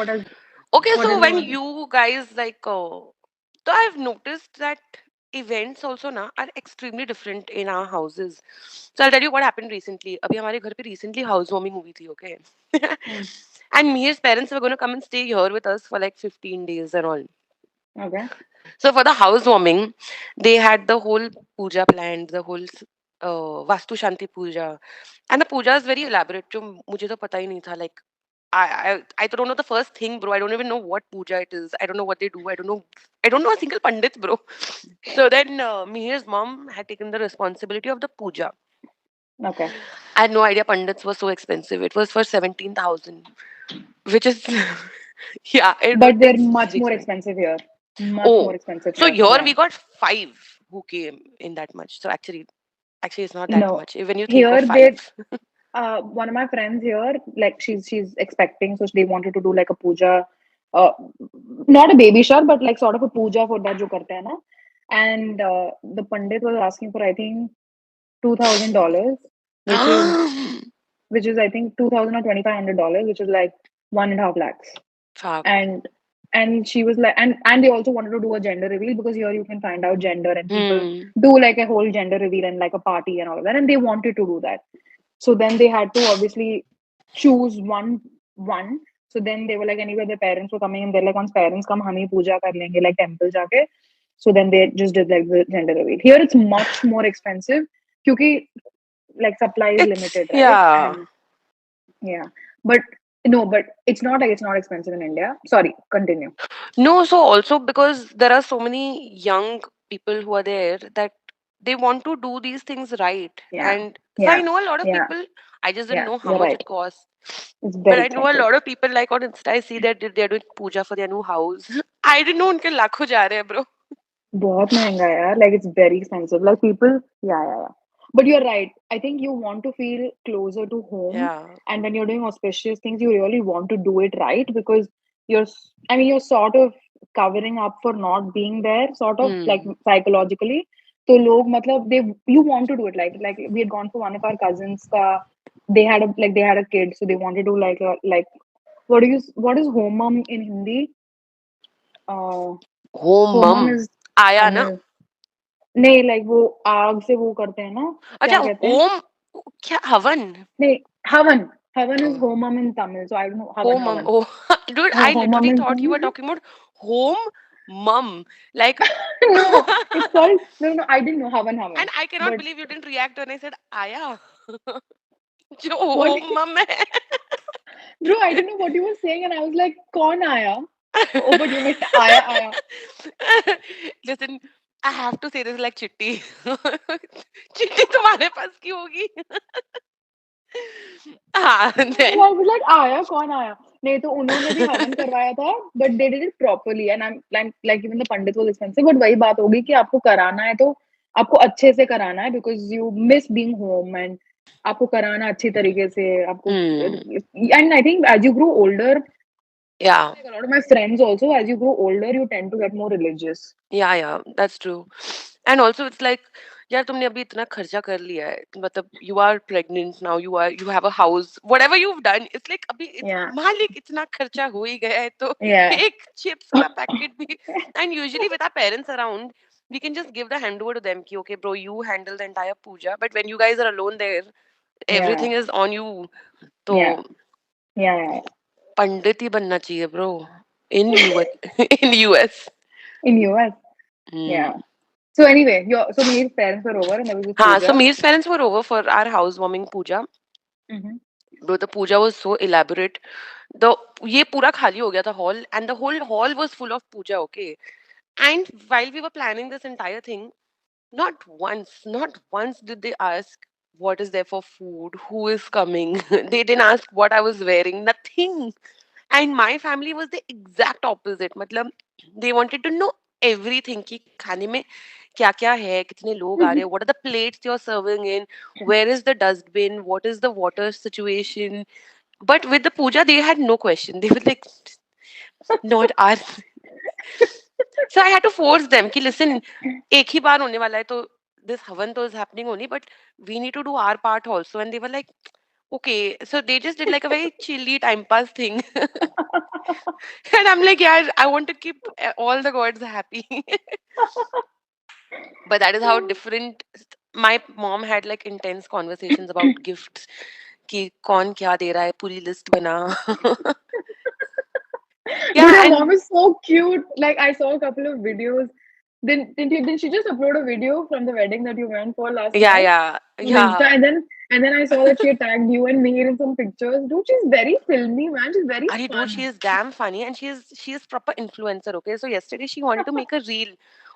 Okay, What so else you when want? you guys like, so I've noticed that events also now are extremely different in our houses. So I'll tell you what happened recently. अभी हमारे घर पे recently housewarming हुई थी, okay? Hmm. And Mihir's parents were going to come and stay here with us for like 15 days and all. Okay. So for the housewarming, they had the whole puja planned, the whole Vastu Shanti puja, and the puja is very elaborate. जो मुझे तो पता ही नहीं था. Like I don't know the first thing, bro. I don't even know what puja it is. I don't know what they do. I don't know a single pandit, bro. So then Mihir's mom had taken the responsibility of the puja. Okay. I had no idea pandits were so expensive. It was for 17,000, which is yeah, But they're it's much very more expensive. expensive here. Much more Oh, expensive so here. here Yeah. we got five who came in that much. So actually, it's not that No. much when you think of Here five. they one of my friends here, like she's expecting, so they wanted to do like a puja, uh, not a baby shower, but like sort of a puja for that jo karte hai na. And the pandit was asking for I think $2,000, which is I think 2,000 or $2,500, which is like 1.5 lakhs. Fuck. And she was like, and they also wanted to do a gender reveal because here you can find out gender and people Hmm. do like a whole gender reveal and like a party and all of that, and they wanted to do that. So then they had to obviously choose one. So then they were like, anyway, their parents were coming and they're like, once parents come, hum hi puja kar lenge, like temple jaake. So then they just did like the gender reveal. Here it's much more expensive because like supply is It's limited, right? yeah. And yeah, but no, but it's not like it's not expensive in India. Sorry, continue. No, so also because there are so many young people who are there that they want to do these things right. Yeah, And so I yeah, know a lot of yeah, people, I just didn't yeah. know how You're much right. it costs. It's But very I know a expensive. lot of people like on Insta, I see that they're doing puja for their new house. I didn't know उनके लाखों जा रहे हैं, bro. बहुत महंगा है यार, like it's very expensive, like people, yeah. But you're right, I think you want to feel closer to home, Yeah. and when you're doing auspicious things you really want to do it right because I mean you're sort of covering up for not being there, sort of like Hmm. psychologically. So log matlab they you want to do it like we had gone for one of our cousins ka, they had a kid, so they wanted to like what is homam in Hindi? uh Home homam mum. is आया ना. Tamil. नहीं like वो आग से वो करते हैं ना, अच्छा क्या कहते हैं? होम क्या हवन. नहीं, हवन. हवन is Oh, Homan in Tamil, so I don't know. हवन home mum. हवन. Oh, dude, हाँ, I Homan literally in thought you were Tamil. talking about home mum. Like, No, it's called no, no. I didn't know Havan and Havan, I cannot but believe you didn't react when I said Aya. जो what, mum है. bro? I didn't know what you were saying, and I was like, "Kaun aaya?" Oh, but you meant Aya Aya. Listen, I have to say this like चिट्टी. चिट्टी तुम्हारे पास की होगी. हाँ, then I was like, आया कौन आया? नहीं तो उन्होंने भी हवन करवाया था, but they did it properly, and I'm like even the pandit was expensive, but वही बात होगी कि आपको कराना है तो आपको अच्छे से कराना है because you miss being home and आपको कराना अच्छी तरीके से आपको hmm, and I think as you grow older, yeah. like a lot of my friends also, as you grow older, you tend to get more religious. Yeah, that's true. And also it's like, यार तुमने अभी इतना खर्चा कर लिया है, मतलब you are pregnant now, you have a house, whatever you've done, it's like अभी Yeah, मालिक इतना खर्चा हो ही गया है तो yeah, एक chips का packet भी. And usually with our parents around, we can just give the handover to them कि okay bro, you handle the entire puja, but when you guys are alone there, yeah, everything is on you. तो yeah, yeah, yeah. पंडित ही बनना चाहिए bro, in US. In US. In US, Hmm. yeah. So anyway, so Meer's parents were over and there was this हाँ, so puja. Meer's parents were over for our housewarming puja. Mm-hmm. Bro, the puja was so elaborate. The ये पूरा खाली हो गया था hall, and the whole hall was full of puja. Okay, and while we were planning this entire thing, not once did they ask what is there for food, who is coming. They didn't ask what I was wearing. Nothing. And my family was the exact opposite. मतलब they wanted to know everything कि खाने में क्या क्या है, कितने लोग आ रहे हैं, what are the plates you're serving in, where is the dustbin, what is the water situation. But with the puja they had no question. They were like not our. So I had to force them कि listen, एक ही बार होने वाला है तो this havan to is happening only, but we need to do our part also. And they were like okay, so they just did like a very chilly time pass thing. And I'm like, yeah, I want to keep all the gods happy. But that is how different. My mom had like intense conversations about gifts. कि कौन क्या दे रहा है पूरी list बना. Dude, Yeah, your and mom is so cute. Like I saw a couple of videos. Didn't she just upload a video from the wedding that you went for last yeah, night yeah, on Insta? yeah. And then I saw that she had tagged you and me in some pictures. Dude, she's very filmy, man. She's very Ari dude, she fun. is damn funny and she is proper influencer. Okay, so yesterday she wanted to make a reel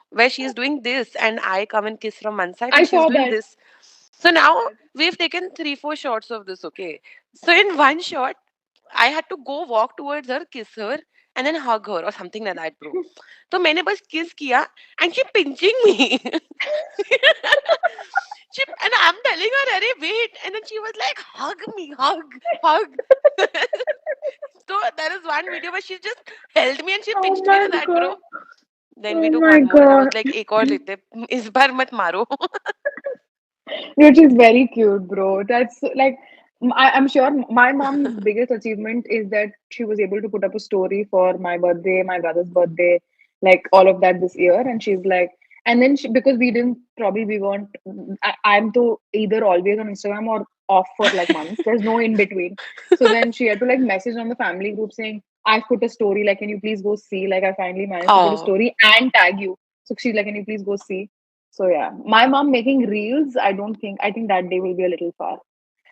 where she is doing this and I come and kiss from one side I and she's saw doing that. this. So I saw now that. we've taken 3-4 shots of this. Okay, so in one shot I had to go walk towards her, kiss her, and then hug her or something like that, bro. तो मैंने बस kiss किया and she pinching me. And I'm telling her, "Arey, wait," and then she was like, "Hug me, hug, hug." So there is one video where she just held me and she Oh pinched me my like that, god. bro. Then we Oh took my one more, and I was god. like, "एक और लेते, इस बार मत मारो." Which is very cute, bro. That's like, I'm sure my mom's biggest achievement is that she was able to put up a story for my birthday, my brother's birthday, like all of that this year. And she's like, and then because we didn't, probably we weren't, I'm to either always on Instagram or off for like months. There's no in between. So then she had to like message on the family group saying, I've put a story, like, can you please go see? Like, I finally managed to put a Oh. story and tag you. So she's like, can you please go see? So yeah, my mom making reels, I think that day will be a little far.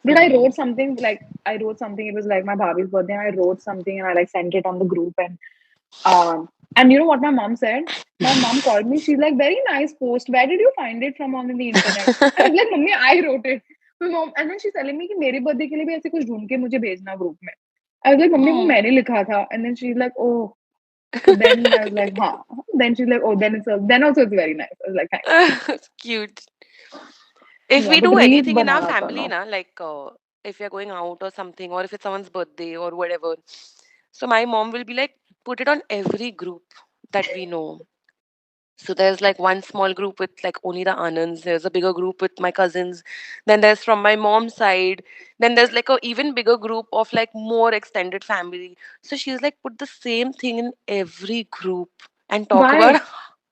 Dude, I Hmm. wrote something like I wrote something. It was like my Bhabhi's birthday, and I wrote something and I like sent it on the group and you know what my mom said? My mom called me. She's like, very nice post. Where did you find it from on the internet? I was like, Mummy, I wrote it. My mom, and then she's telling me कि मेरे birthday के लिए भी ऐसे कुछ ढूंढ के मुझे भेजना group में. I was like, Mummy, वो Hmm. मैंने लिखा था. And then she's like, oh. So then I was like, huh. Then she's like, oh, then also it's very nice. I was like, thanks. Cute. If Yeah, we but do reels anything in our banana था family, no. na, like if we are going out or something, or if it's someone's birthday or whatever, so my mom will be like, put it on every group that we know. So there's like one small group with like only the Anands. There's a bigger group with my cousins. Then there's from my mom's side. Then there's like a even bigger group of like more extended family. So she's like put the same thing in every group and talk about Why?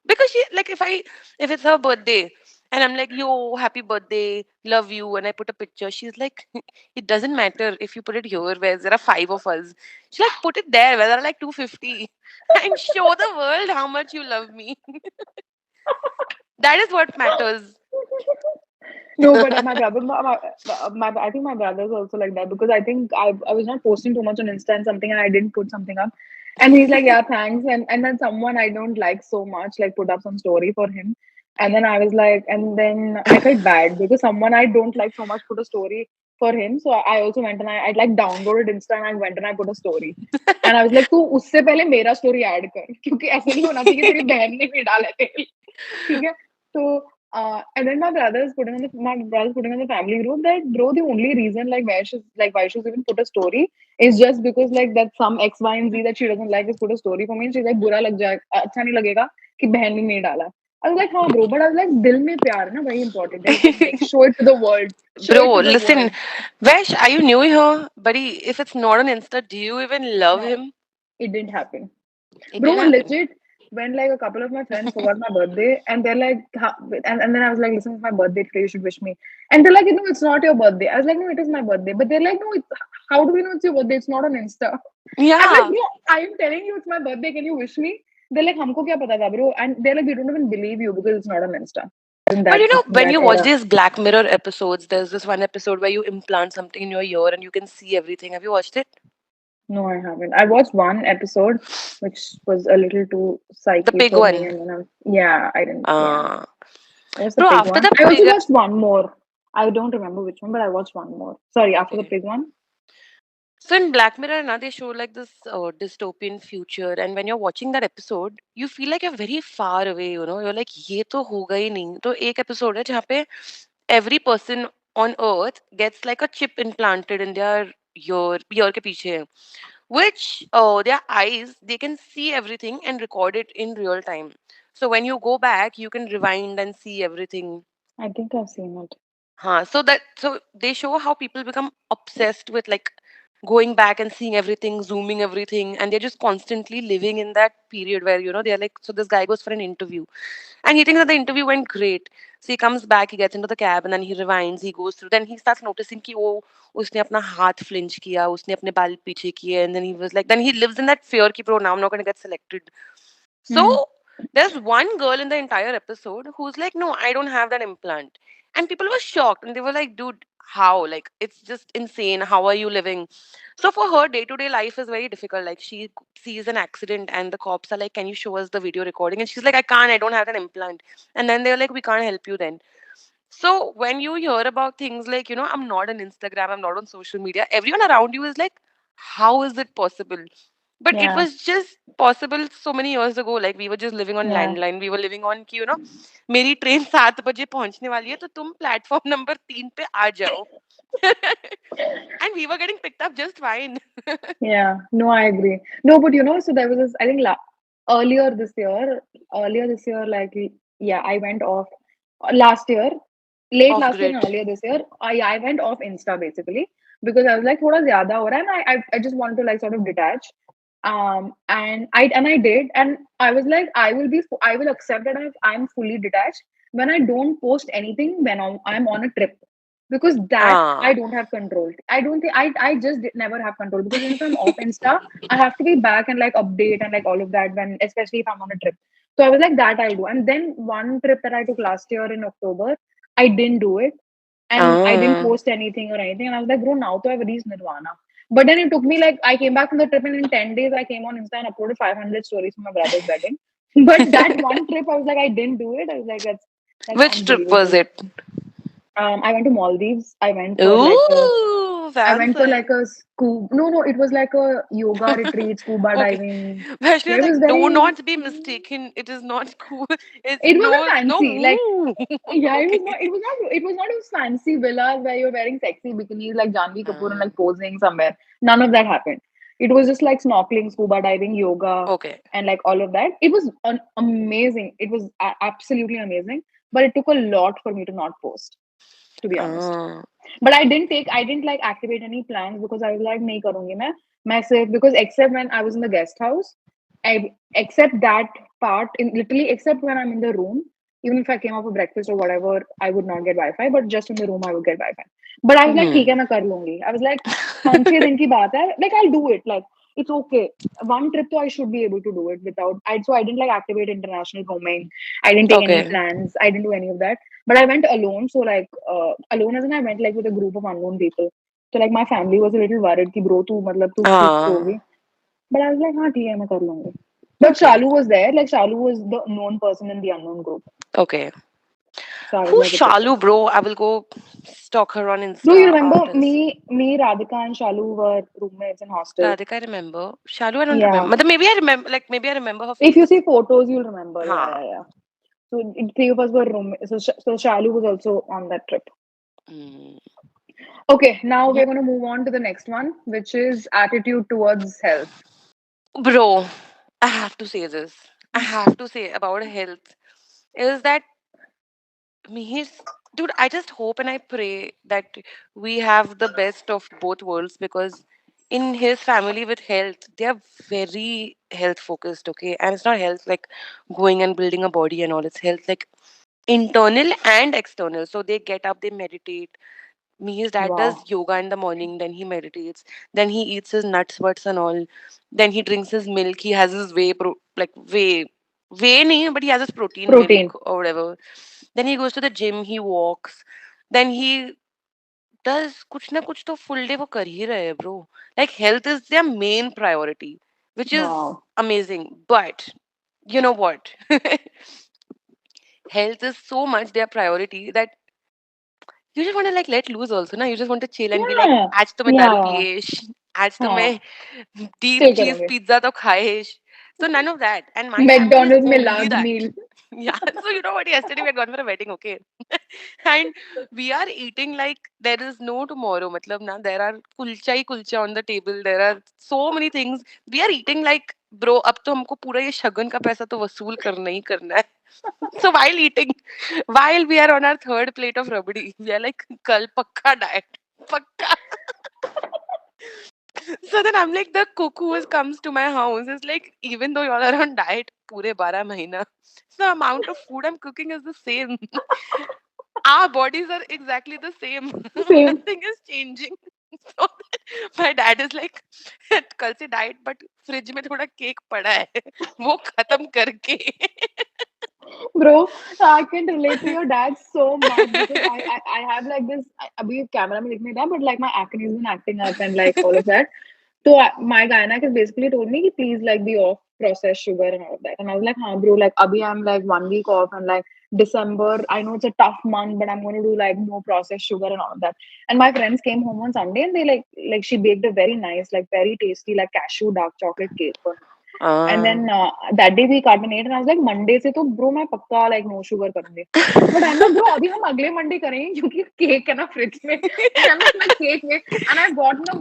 because she like if it's her birthday And I'm like, yo, happy birthday, love you. And I put a picture. She's like, it doesn't matter if you put it here where there are five of us. She's like, put it there where there are like 250 and show the world how much you love me. That is what matters. No, but my brother, I think my brother's also like that because I think I was not posting too much on Insta and something, and I didn't put something up, and he's like, yeah, thanks, and then someone I don't like so much like put up some story for him, and then I was like, and then I felt bad because someone I don't like so much put a story for him, so I also went and I like downloaded Insta and I went and I put a story, and I was like, तू उससे पहले मेरा story add कर क्योंकि ऐसे नहीं होना चाहिए कि तेरी बहन ने भी डाला तेल ठीक है तो and then my brother's putting on the family group that bro the only reason like why she's even put a story is just because like that some X Y and Z that she doesn't like is put a story for me and she's like बुरा लग जाए अच्छा नहीं लगेगा कि बहन ने नहीं डाला. I was like हाँ bro but I was like दिल में प्यार है ना वही important है like make show it to the world show it Bro, to the listen, world. Vash, are you new here? Buddy, if it's not on Insta, do you even love No, him? it didn't happen. It Bro, didn't happen. legit, when like a couple of my friends forgot my birthday, and they're like, and then I was like, listen, it's my birthday today, you should wish me. And they're like, no, it's not your birthday. I was like, no, it is my birthday. But they're like, no, how do we know it's your birthday? It's not on Insta. I'm like, Yeah. bro, I'm telling you it's my birthday. Can you wish me? They're like, हमको क्या पता था, bro? And they're like, we don't even believe you because it's not on Insta. In But that you know, when that you watch era. these Black Mirror episodes, there's this one episode where you implant something in your ear and you can see everything. Have you watched it? No, I haven't. I watched one episode, which was a little too The psyche pig for me, one. and then yeah, I didn't. Yeah. Uh, What was the bro, pig after one? the I also pig, watched one more. I don't remember which one, but I watched one more. Sorry, after the okay. pig one. So in Black Mirror, now they show like this dystopian future, and when you're watching that episode, you feel like you're very far away. You know, you're like, ये तो होगा ही नहीं. तो एक episode है जहाँ पे every person on Earth gets like a chip implanted in their ear के पीछे, which their eyes they can see everything and record it in real time. So when you go back, you can rewind and see everything. I think I've seen it. So they show how people become obsessed with like going back and seeing everything, zooming everything, and they're just constantly living in that period where they're like, so this guy goes for an interview, and he thinks that the interview went great. So he comes back, he gets into the cab, and then he rewinds, he goes through. Then he starts noticing कि वो उसने अपना हाथ flinch किया, उसने अपने बाल पीछे किए, and then he was like, then he lives in that fear कि bro, now I'm not going to get selected. Hmm. So there's one girl in the entire episode who's like, no, I don't have that implant. And people were shocked and they were like, dude, how? Like, it's just insane. How are you living? So for her, day to day life is very difficult. Like, she sees an accident and the cops are like, can you show us the video recording? And she's like, I can't, I don't have an implant. And then they're like, we can't help you then. So when you hear about things like, I'm not on Instagram, I'm not on social media, everyone around you is like, how is it possible? But it Yeah. was just possible so many years ago. Like we were just living on Yeah. landline. We were living on कि मेरी train 7 बजे पहुंचने वाली है तो तुम platform number 3 पे आ जाओ. And we were getting picked up just fine. Yeah. No, I agree. No, but so there was this. I think earlier this year, like yeah, I went off last year, late Off last year grid. and earlier this year. I went off Insta basically because I was like, थोड़ा ज़्यादा हो रहा है, and I just want to like sort of detach. And I did, and I was like, I will accept that I'm fully detached when I don't post anything when I'm on a trip because that I Ah. don't have control. I don't think I just never have control because if I'm off Insta, I have to be back and like update and like all of that when especially if I'm on a trip. So I was like that I'll do. And then one trip that I took last year in October, I didn't do it and I didn't Ah. post anything or anything. And I was like, bro, now to I've reached Nirvana. But then it took me like I came back from the trip and in 10 days I came on Insta and uploaded 500 stories from my brother's wedding. But that one trip I was like, I didn't do it. I was like, that's Which trip was unbelievable. it? I went to Maldives. Ooh, I went for like fancy. a scuba. No, it was like a yoga retreat, scuba Okay. diving. Vaishnavi Yeah, was it was like, do very. not be mistaken. It is not cool. It's It wasn't no fancy. Like, woo. yeah, it was Okay. not. It was not. It was not those fancy villas where you're wearing sexy bikinis like Janvi Kapoor and Uh, like posing somewhere. None of that happened. It was just like snorkeling, scuba diving, yoga, okay. and like all of that. It was amazing. It was absolutely amazing. But it took a lot for me to not post, to be honest. Uh, But I didn't like activate any plans because I was like, नहीं करूँगी मैं सिर्फ because except when I was in the guest house, I except that part in literally except when I'm in the room, Even if I came out for breakfast or whatever, I would not get Wi-Fi, but just in the room I would get Wi-Fi. But I was like, ठीक Hmm. है मैं कर लूंगी. I was like, 5-6 दिन की बात है. Like I'll do it. Like it's okay. One trip, though, I should be able to do it without. So I didn't like activate international roaming. I didn't take any Okay. plans. I didn't do any of that. But I went alone. So like alone as in I went like with a group of unknown people. So like my family was a little worried कि bro तू मतलब तू ठीक तो Ah. होगी. But I was like हाँ ठीक है मैं कर लूंगी. But Okay. Shalu was there. Like Shalu was the known person in the unknown group. Okay. So I was Who's like, it's okay. Shalu, bro? I will go stalk her on Bro, you Insta remember after this. Radhika, and Shalu were roommates in hostel. Radhika, I remember. Shalu, I don't Yeah. remember. Maybe I remember. Like maybe I remember her If you see face. photos, you'll remember. Yeah, Huh. yeah, yeah. So three of us were roommates. So Shalu was also on that trip. Mm. Okay, now we're going to move on to the next one, which is attitude towards health. Bro, I have to say this. I have to say about health is that he's dude. I just hope and I pray that we have the best of both worlds because in his family with health, they are very health focused. Okay, and it's not health like going and building a body and all. It's health like internal and external. So they get up, they meditate. His dad does Wow. yoga in the morning, then he meditates, then he eats his nuts, buds, and all. Then he drinks his milk. He has his whey, nahi, but he has his protein Protein. milk or whatever. Then he goes to the gym. He walks. Then he does कुछ ना कुछ तो full day वो कर ही रहे हैं, bro. Like health is their main priority, which is Wow. amazing. But you know what? Health is so much their priority that you just want to like let loose also na, you just want to chill and be like Yeah. आज तो मैं दारू Yeah. पिएश, आज तो मैं हाँ, deep still cheese करोगे. pizza तो खाएश. So none of that, and my family is McDonald's में only large that. meal. Yeah, so you know what, yesterday we had gone for a wedding, okay. And we are eating like there is no tomorrow, matlab na, there are kulcha hi kulcha on the table, there are so many things we are eating like, bro अब तो हमको पूरा ये शगन का पैसा तो वसूल करना ही करना है. So while eating, while we are on our third plate of rabdi, we are like, kal pakka diet. Pakka. So then I'm like, the cook who comes to my house is like, even though y'all are on diet, pure 12 mahina, the amount of food I'm cooking is the same. Our bodies are exactly the same. Same. Nothing is changing. So my dad is like, कल से diet but fridge में थोड़ा cake पड़ा है वो खत्म करके. Bro, I can relate to your dad so much because I have like this. अभी camera में दिख नहीं रहा, but like my acne has been acting up and like all of that. So my gynac has basically told me, please like be off processed sugar and all of that. And I was like, हाँ bro, like abhi I'm like 1 week off and like December, I know it's a tough month, but I'm going to do like no processed sugar and all of that. And my friends came home on Sunday and they like she baked a very nice, like very tasty, like cashew dark chocolate cake for me. And Ah. then that day we cut and ate and I was like Monday से तो bro मैं पक्का like no sugar करूंगी. But I'm like bro अभी हम अगले Monday करेंगे क्योंकि केक है ना फ्रिज में. I'm like मैं केक में and I got a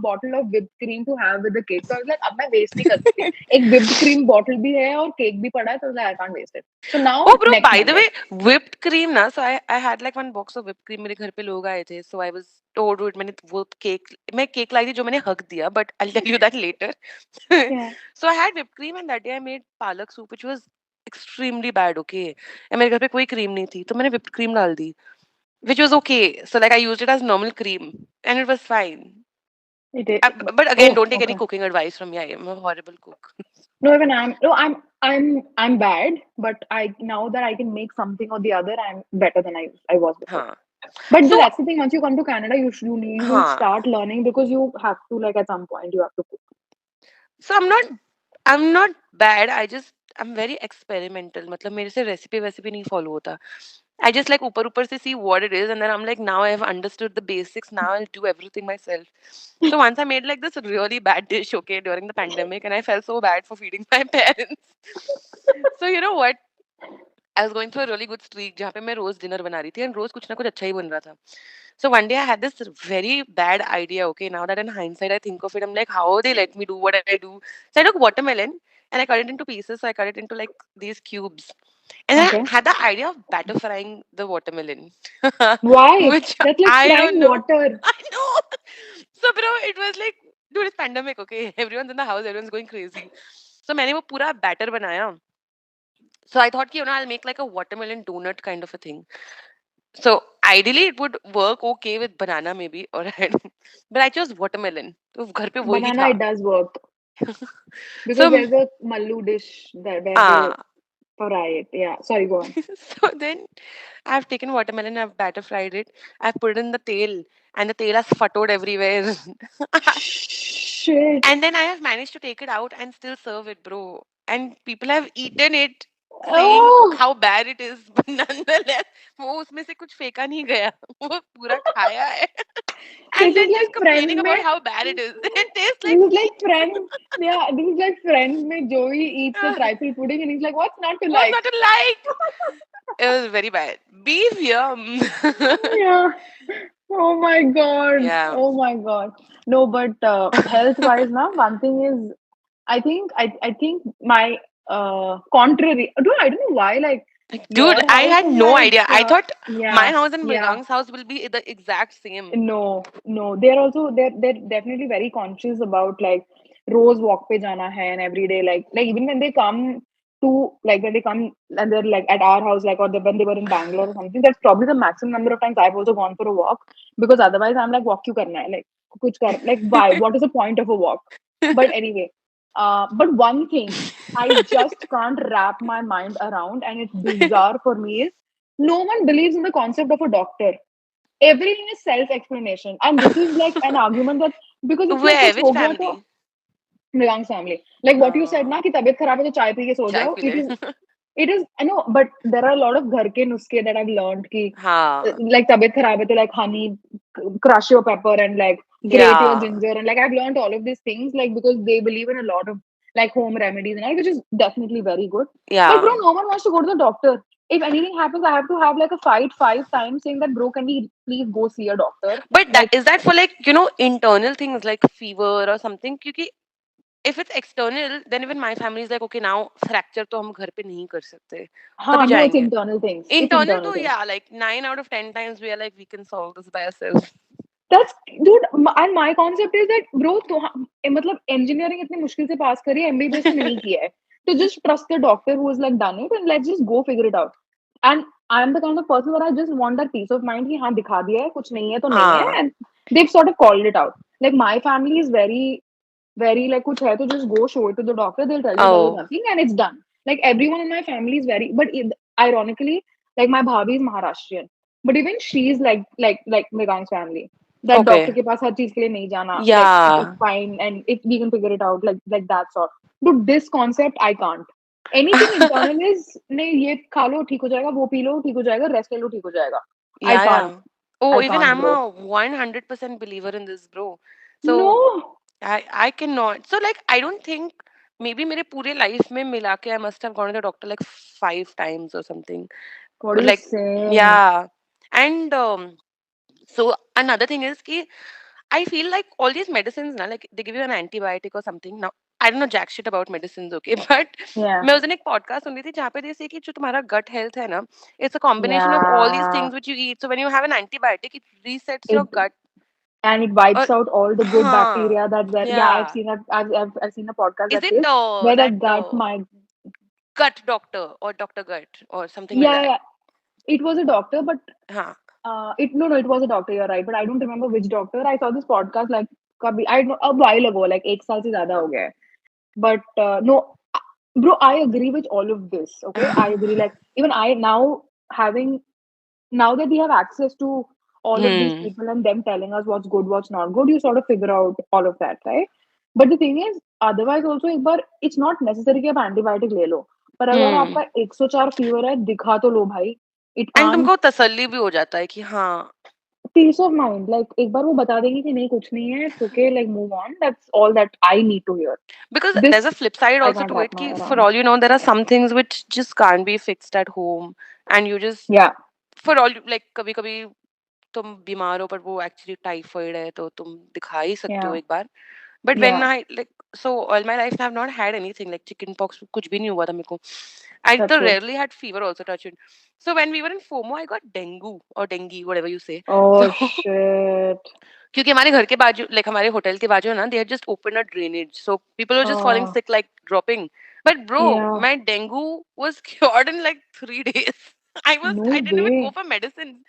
bottle of whipped cream to have with the cake. So I was like अब मैं waste नहीं कर सकती. एक whipped cream bottle भी है और केक भी पड़ा है so I was like I can't waste it. So now Oh, bro, next by the Monday. way, whipped cream ना, so I had like one box of whipped cream. मेरे घर पे लोग आए थे, so I was told it. मैं cake लाई थी जो मैंने हक दिया, but I'll tell you that later. Yeah. So I had whipped cream and that day I made palak soup, which was extremely bad. Okay, and मेरे घर पे कोई cream नहीं थी, तो मैंने whipped cream डाल दी, which was okay. So like I used it as normal cream, and it was fine. It is. But again, Oh, don't take any okay. cooking advice from me. I am a horrible cook. No, even I'm bad, but I now that I can make something or the other, I'm better than I was before. हाँ. But So that's the thing. Once you come to Canada, you will हाँ. start learning because you have to like at some point you have to cook. So I'm not bad. I'm very experimental. मतलब मेरे से recipe वैसिपी नहीं follow होता. I just like ऊपर ऊपर से see what it is and then I'm like now I have understood the basics. Now I'll do everything myself. So once I made like this really bad dish, okay, during the pandemic, and I felt so bad for feeding my parents. So you know what? I was going through a really good streak जहाँ पे मैं रोज dinner बना रही थी and रोज कुछ ना कुछ अच्छा ही बन रहा था. So one day I had this very bad idea. Okay, now that in hindsight I think of it, I'm like, how they let me do what I do? So I took watermelon and I cut it into pieces. So I cut it into like these cubes, and then Okay. I had the idea of batter frying the watermelon, Why? which That's like I don't frying know. water. I know. So bro, it was like, dude, it's pandemic. Okay, everyone's in the house, everyone's going crazy. So मैंने वो पूरा batter बनाया. So I thought, I'll make like a watermelon donut kind of a thing. So ideally, it would work okay with banana maybe, or but I chose watermelon. तो घर पे वो ही Banana, था. it does work because So there's a mallu dish that where they ah, fry it. Yeah, sorry, go on. so then I've taken watermelon, I've batter fried it, I've put it in the tail, and the tail has futtered everywhere. Shit. And then I have managed to take it out and still serve it, bro. And people have eaten it, saying Oh, how bad it is, but nonetheless, वो उसमें से कुछ फेंका नहीं गया. वो पूरा खाया है. this And is then like just complaining friends about में. how bad it is. It tastes like This is like meat. friends. Yeah, this is like friends में Joey eats a trifle pudding and he's like, what's not to What's like? not to like? It was very bad. Beef, yum. Yeah. Oh my God. Yeah. Oh my God. No, but health wise now, one thing is I think my contrary. I don't know why, like Like, dude, your I house had is no like idea. I thought my yeah, house and yeah. Mrigang's house will be the exact same. No, no. They're also they're definitely very conscious about like rose walk pe jana hai and every day like even when they come to like when they come and they're like at our house like or when they were in Bangalore or something, that's probably the maximum number of times I've also gone for a walk because otherwise I'm like walk kyun karna hai like kuch kar like why what is the point of a walk? But anyway, but one thing I just can't wrap my mind around and it's bizarre for me is no one believes in the concept of a doctor. Everything is self-explanation, and this is like an argument that because it's like Where? कुछ Which हो गया तो family? Mridang's family. Like what you said Uh, ना कि तबीयत खराब है तो चाय पी के सो Chai जाओ. pile. It is I know, but there are a lot of घर के नुस्खे that I've learned कि हाँ. like तबीयत खराब है तो like honey, crush your pepper and like grate your Yeah. ginger and like I've learned all of these things like because they believe in a lot of like home remedies and all, which is definitely very good. But bro, Yeah. no one wants to go to the doctor. If anything happens, I have to have like a fight 5 times saying that bro, can we please go see a doctor? But that Like is that for like, internal things like fever or something? क्योंकि if it's external, then even my family is like, okay, now fracture तो हम घर पे नहीं कर सकते. तभी no, it's जाएंगे. internal things. It's Internal internal तो things. yeah, like 9 out of 10 times we are like, we can solve this by ourselves. That's dude, and my concept is that bro, तो मतलब engineering इतनी मुश्किल से पास करी है, MBBS तो नहीं किया है. So just trust the doctor who has like done it and let's just go figure it out. And I'm the kind of person that I just want that peace of mind कि हाँ दिखा दिया है, कुछ नहीं है तो नहीं है, हाँ. and they've sort of called it out. Like my family is very like कुछ है तो just go show it to the doctor. They'll tell you there was Oh, nothing and it's done. Like everyone in my family is very, but ironically, like my bhabhi is Maharashtrian, but even she's like Megang's family. That doctor okay. के पास हर चीज के लिए नहीं जाना, like it's Yeah. fine and it we can figure it out like that sort. Dude, this concept I can't. Anything internal is नहीं ये खा लो ठीक हो जाएगा, वो पी लो ठीक हो जाएगा, रेस्ट ले लो ठीक हो जाएगा. I Yeah, can't. yeah. Oh, I even can't, I'm bro. a 100% believer in this, bro. So No. I cannot. So like I don't think maybe मेरे पूरे life में मिला के I must have gone to the doctor like 5 times or something. What are you Like saying? yeah. And so another thing is कि I feel like all these medicines ना like they give you an antibiotic or something. Now I don't know jack shit about medicines, okay, but Yeah. मैं उस दिन एक podcast सुन रही थी जहाँ पे they say कि जो तुम्हारा gut health है ना, it's a combination of all these Yeah. things which you eat. So when you have an antibiotic, it resets your It gut. and it wipes Or out all the good हाँ, bacteria that were yeah, I've yeah. seen that I've seen a podcast Is that it says where that that gut my gut doctor or Doctor Gut or something like yeah, that? yeah, it was a doctor, but हाँ. it no, it was a doctor, you're right, but I don't remember which doctor. I saw this podcast like kabhi I don't a while ago, like एक साल से ज़्यादा हो गया है. But no, bro, I agree with all of this. Okay, I agree. Like even I now having now that we have access to all of these Hmm. people and them telling us what's good, what's not good, you sort of figure out all of that, right? But the thing is, otherwise also एक बार it's not necessary कि आप antibiotic ले लो. पर अगर Hmm. आपका 104 fever है, दिखा तो लो भाई. It एंड can't तुमको तसल्ली भी हो जाता है कि हाँ. peace of mind. Like एक बार वो बता देंगे कि नहीं कुछ नहीं है, it's okay. Like move on. That's all that I need to hear. Because This there's a flip side I also can't to wrap it my ki for around. all you know there are some things which just can't be fixed at home and you just Yeah, for all like कभी कभी तुम बीमार हो पर वो actually typhoid है तो तुम दिखा ही सकते हो yeah, एक बार but when yeah. I like so all my life I have not had anything like chickenpox कुछ भी नहीं हुआ था मेरे को आई That's तो good. Rarely had fever also touch it so when we were in FOMO I got dengue और dengue whatever you say Oh so shit. क्योंकि हमारे घर के बाजू लाइक हमारे होटल के बाजू है ना they had just open a drainage so people were just falling Oh, sick like dropping But bro, Yeah. my dengue was cured in like 3 days. No I didn't even go way. for medicine.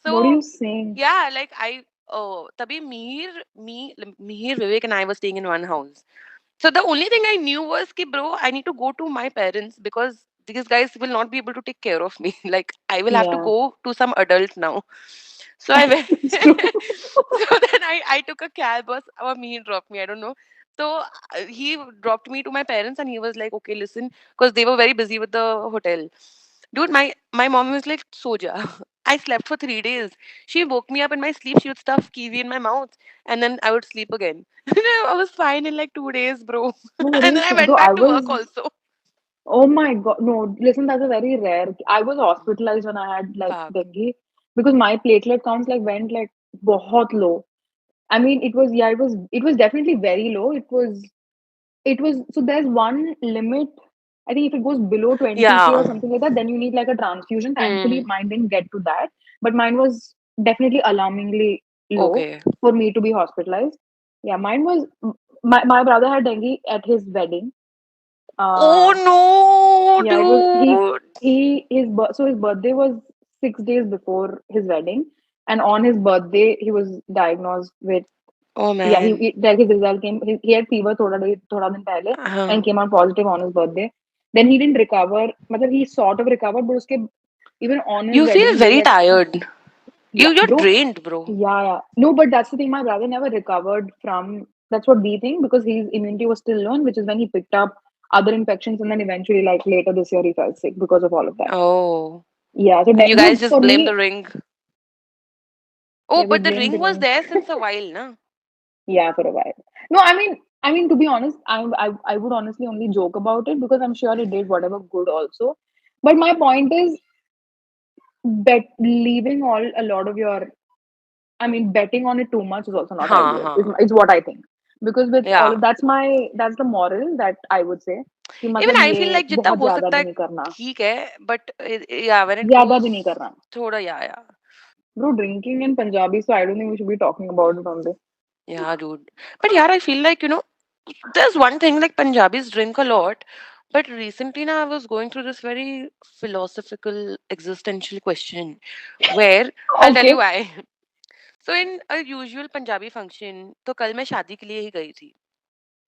What are So you saying? yeah, like Tabhi Mihir, Vivek and I were staying in one house. So the only thing I knew was ki bro, I need to go to my parents because these guys will not be able to take care of me. Like I will have to Yeah. go to some adult now. So I went. It's true. So then I took a cab or me dropped me. I don't know. So he dropped me to my parents and he was like, okay, listen, because they were very busy with the hotel. Dude, my mom was like, soja. I slept for 3 days. She woke me up in my sleep. She would stuff kiwi in my mouth, and then I would sleep again. I was fine in like 2 days, bro. No, what are And you then I saying? went Bro, I back to work was. also. Oh my God. No, listen, that's a very rare. I was hospitalized when I had like Fuck. dengue because my platelet counts like went like बहुत low. I mean, it was, yeah, it was definitely very low. It was so there's one limit. I think if it goes below 20K or Yeah. something like that, then you need like a transfusion. Thankfully, Hmm. mine didn't get to that, but mine was definitely alarmingly low Okay. for me to be hospitalized. Yeah, mine was my brother had dengue at his wedding. Oh Uh, no, yeah, it was dude. so his birthday was 6 days before his wedding, and on his birthday he was diagnosed with Oh yeah, man. like his result came. He had fever thoda din pehle Uh-huh. and came out positive on his birthday. Then he didn't recover. Matlab he sort of recovered, but uske, even on his You feel wedding day, very like tired. yeah, You're bro, drained, bro. yeah, yeah. No, but that's the thing. My brother never recovered from. That's what we think because his immunity was still low, which is when he picked up other infections, and then eventually, like later this year, he fell sick because of all of that. Oh. Yeah. So And you guys no, just for blame the me, ring. Oh, yeah, we but the blame the ring was ring. there since a while, na? Yeah, for a while. No, I mean, to be honest, I would honestly only joke about it because I'm sure it did whatever good also. But my point is, leaving all a lot of your, I mean, betting on it too much is also not हाँ ideal. हाँ Is what I think. Because with all yeah. of that's the moral that I would say कि Even मतलब I feel ये like जितना बहुत हो ज्यादा सकता भी है नहीं करना, ठीक है, but yeah, when it ज्यादा goes भी नहीं करना. थोड़ा yeah. Bro, drinking in Punjabi, so I don't think we should be talking about it on this. Yeah, dude. But yeah, I feel like, there's one thing like Punjabis drink a lot, but recently now I was going through this very philosophical existential question where I'll tell you Okay. why. So in a usual Punjabi function, तो कल मैं शादी के लिए ही गई थी.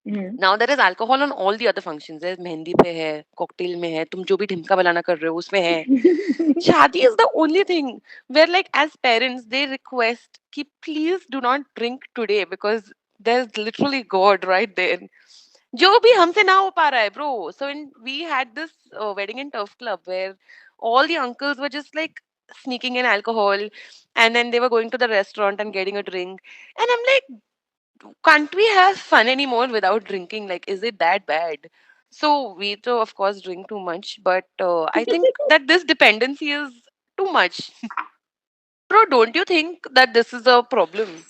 Hmm. Now there is alcohol on all the other functions. There's mehndi पे है, cocktail में है, तुम जो भी ढिमका बलाना कर रहे हो उसमें है. Shadi is the only thing where, like, as parents, they request कि please do not drink today because there's literally God right there. जो भी हमसे ना हो पा रहा है, bro. So we had this wedding in Turf Club where all the uncles were just like sneaking in alcohol, and then they were going to the restaurant and getting a drink. And I'm like, can't we have fun anymore without drinking? Like, is it that bad? So we too, of course, drink too much, but I think that this dependency is too much. Bro, don't you think that this is a problem?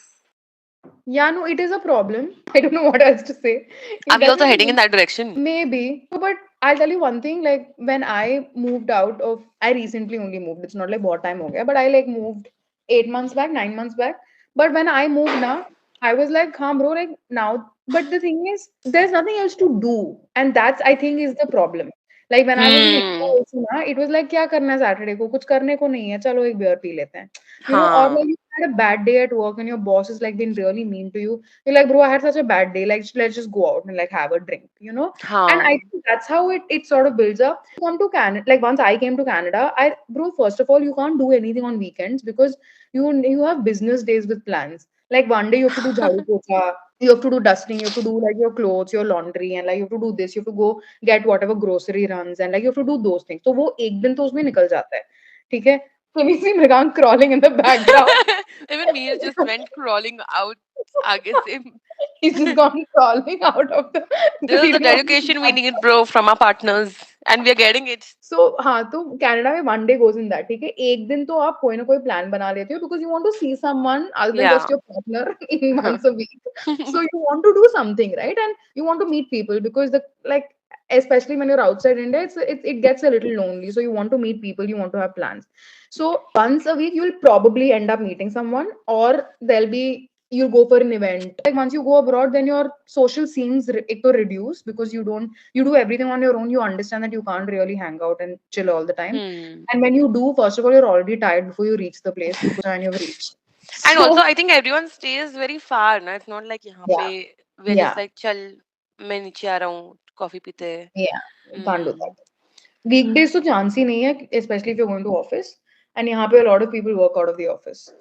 Yeah, no, it is a problem. I don't know what else to say. Are It we also definitely heading in is. that direction? Maybe. No, but I'll tell you one thing. Like when I moved out of, I recently only moved. It's not like what time ho gaya, but I like moved 8 months back, 9 months back. But when I moved now, I was like, "Huh, bro, like now." But the thing is, there's nothing else to do, and that's I think is the problem. Like when I was in India Hmm. also ना, it was like क्या करना है Saturday को कुछ करने को नहीं है चलो एक beer पी लेते हैं or Huh. like you had a bad day at work and your boss is like being really mean to you. You're like, bro, I had such a bad day. Like, let's just go out and like have a drink. And I Huh. think that's how it sort of builds up. Come to Canada, like once I came to Canada, bro, first of all, you can't do anything on weekends because you have business days with plans. Like one day you have to do jhadu pocha, you have to do dusting, you have to do like your clothes, your laundry, and like you have to do this, you have to go get whatever grocery runs, and like you have to do those things. So वो एक दिन तो उसमें निकल जाता है, ठीक है? So we see Mrigank crawling in the background. Even me just went crawling out. आगे से. He's just gone crawling out of the This is the green dedication we need, bro, from our partners, and we are getting it. सो हाँ तो Canada में one day goes in that ठीक है एक दिन तो आप कोई ना कोई प्लान बना लेते हो because you want to see someone other than Yeah. Just your partner in once a week so you want to do something right and you want to meet people because the like especially when you're outside India it gets a little lonely so you want to meet people you want to have plans so once a week you'll probably end up meeting someone or there'll be you go for an event. Like once you go abroad, then your social scenes ek to reduce because you do everything on your own. You understand that you can't really hang out and chill all the time. Hmm. And when you do, first of all, you're already tired before you reach the place because time you've reached. And also, So I think everyone stays very far. Na? It's not like यहाँ yeah, पे we're just yeah, like चल मैं नीचे आ रहा हूँ coffee पीते हैं. yeah. You can't do that. Hmm. Weekdays तो chance ही नहीं है, especially if you're going to office. And यहाँ पे a lot of people work out of the office.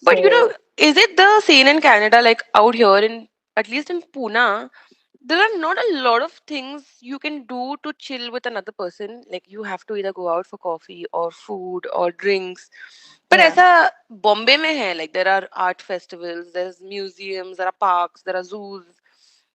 But So is it the same in Canada? Like out here in at least in Pune, there are not a lot of things you can do to chill with another person. Like you have to either go out for coffee or food or drinks. But yeah, ऐसा बॉम्बे में है, like there are art festivals, there's museums, there are parks, there are zoos,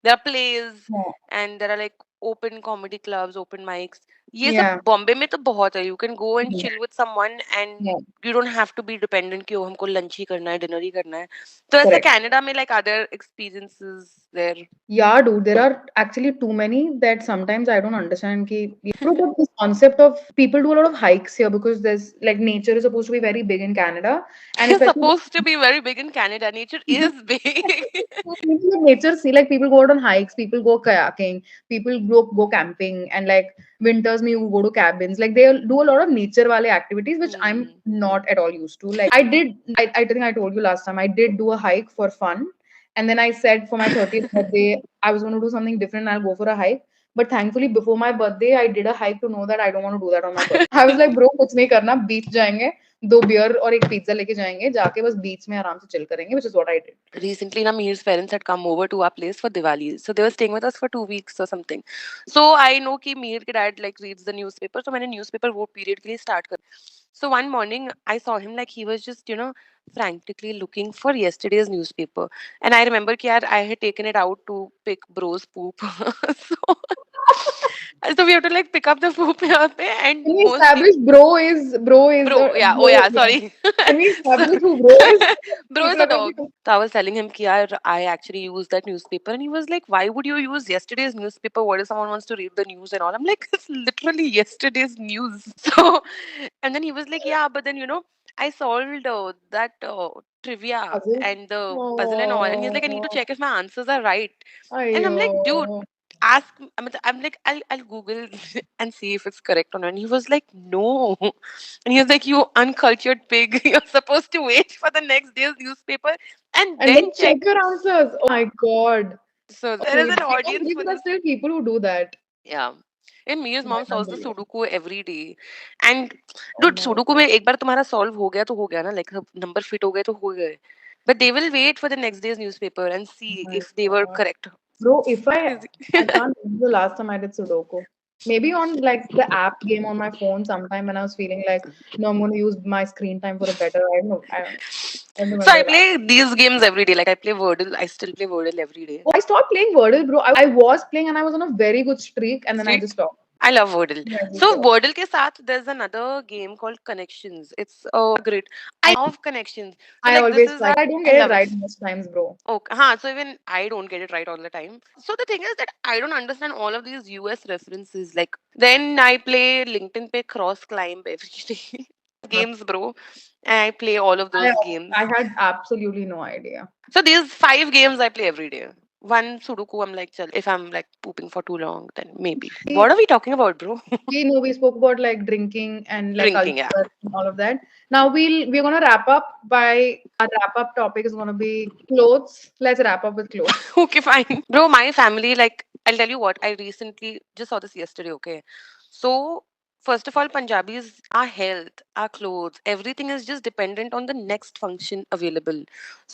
there are plays, yeah, and there are like open comedy clubs, open mics. ये सब yeah, Bombay में तो बहुत है. You can go and yeah, chill with someone and yeah. you don't have to be dependent कि हमको lunch ही करना है, dinner ही करना है. तो ऐसा Correct. कनाडा में like other experiences there. Yeah, dude, there are actually too many that sometimes I don't understand. Ki, bro, but this concept of people do a lot of hikes here because there's like nature is supposed to be very big in Canada, and It's especially supposed to be very big in Canada. Nature is big. nature. See, like people go out on hikes, people go kayaking, people go camping, and like winters, me you go to cabins. Like they do a lot of nature wale activities, which I'm Hmm. not at all used to. Like I did, I think I told you last time, I did do a hike for fun. And then I said for my 30th birthday, I was going to do something different. I'll go for a hike. But thankfully, before my birthday, I did a hike to know that I don't want to do that on my birthday. I was like, bro, कुछ नहीं करना, beach जाएंगे, दो beer और एक pizza लेके जाएंगे, जाके बस beach में आराम से chill करेंगे, which is what I did. Recently, na Meer's parents had come over to our place for Diwali. So they were staying with us for 2 weeks or something. So I know कि Meer के dad like reads the newspaper. So मैंने newspaper वो period के लिए start कर. So one morning I saw him like he was just frantically looking for yesterday's newspaper. And I remember कि यार I had taken it out to pick bro's poop. so so we have to like pick up the poop यहाँ पे and Can we mostly establish bro is bro. Yeah. Oh bro? yeah. Yeah. Sorry. Can we establish So who bro is? bro is People a are going to dog. be So I was telling him कि यार I actually used that newspaper and he was like, why would you use yesterday's newspaper? What if someone wants to read the news and all? I'm like, it's literally yesterday's news. So and then he was like, yeah, but then I solved that trivia puzzle. and the puzzle and all. And he's like, I need to Oh, check if my answers are right. And I'm ayo. like, dude, ask. I'm like, I'll Google and see if it's correct or not. And he was like, no. And he was like, you uncultured pig. You're supposed to wait for the next day's newspaper and And then then check check. your answers. Oh my God. So there is Dude, an I can't audience believe for there are this. still people who do that. Yeah. And Mia's Oh, I mom can't solves the believe it. Sudoku every day. And Oh dude, my Sudoku में एक बार तुम्हारा solve हो गया तो हो गया ना, like number fit हो गए तो हो गए. But they will wait for the next day's newspaper and see my if they were God. correct. Bro, if Crazy. I can't remember the last time I did Sudoku. Maybe on like the app game on my phone sometime when I was feeling like, no, I'm going to use my screen time for a better. I don't know. I don't So I remember that. play these games every day. Like I play Wordle. I still play Wordle every day. Oh, I stopped playing Wordle, bro. I was playing and I was on a very good streak, and then I just Streak. stopped. I love Wordle. Yeah, I just So stopped. Wordle के साथ there's another game called Connections. It's great. I love Connections. So I like this always is try. I don't I get it love it. right most times, bro. Okay. So even I don't get it right all the time. So the thing is that I don't understand all of these US references. Like then I play LinkedIn pe cross climb every day. Games, bro. And I play all of I those games. I had absolutely no idea. So these 5 games I play every day. One Sudoku, I'm like, chal, if I'm like pooping for too long, then maybe. What are we talking about, bro? We spoke about like drinking and like Drinking, yeah. culture and all of that. Now we're gonna wrap up by our wrap up topic is gonna be clothes. Let's wrap up with clothes. Okay, fine. Bro, my family, like, I'll tell you what, I recently just saw this yesterday, okay? So, first of all, Punjabis, our health, our clothes, everything is just dependent on the next function available.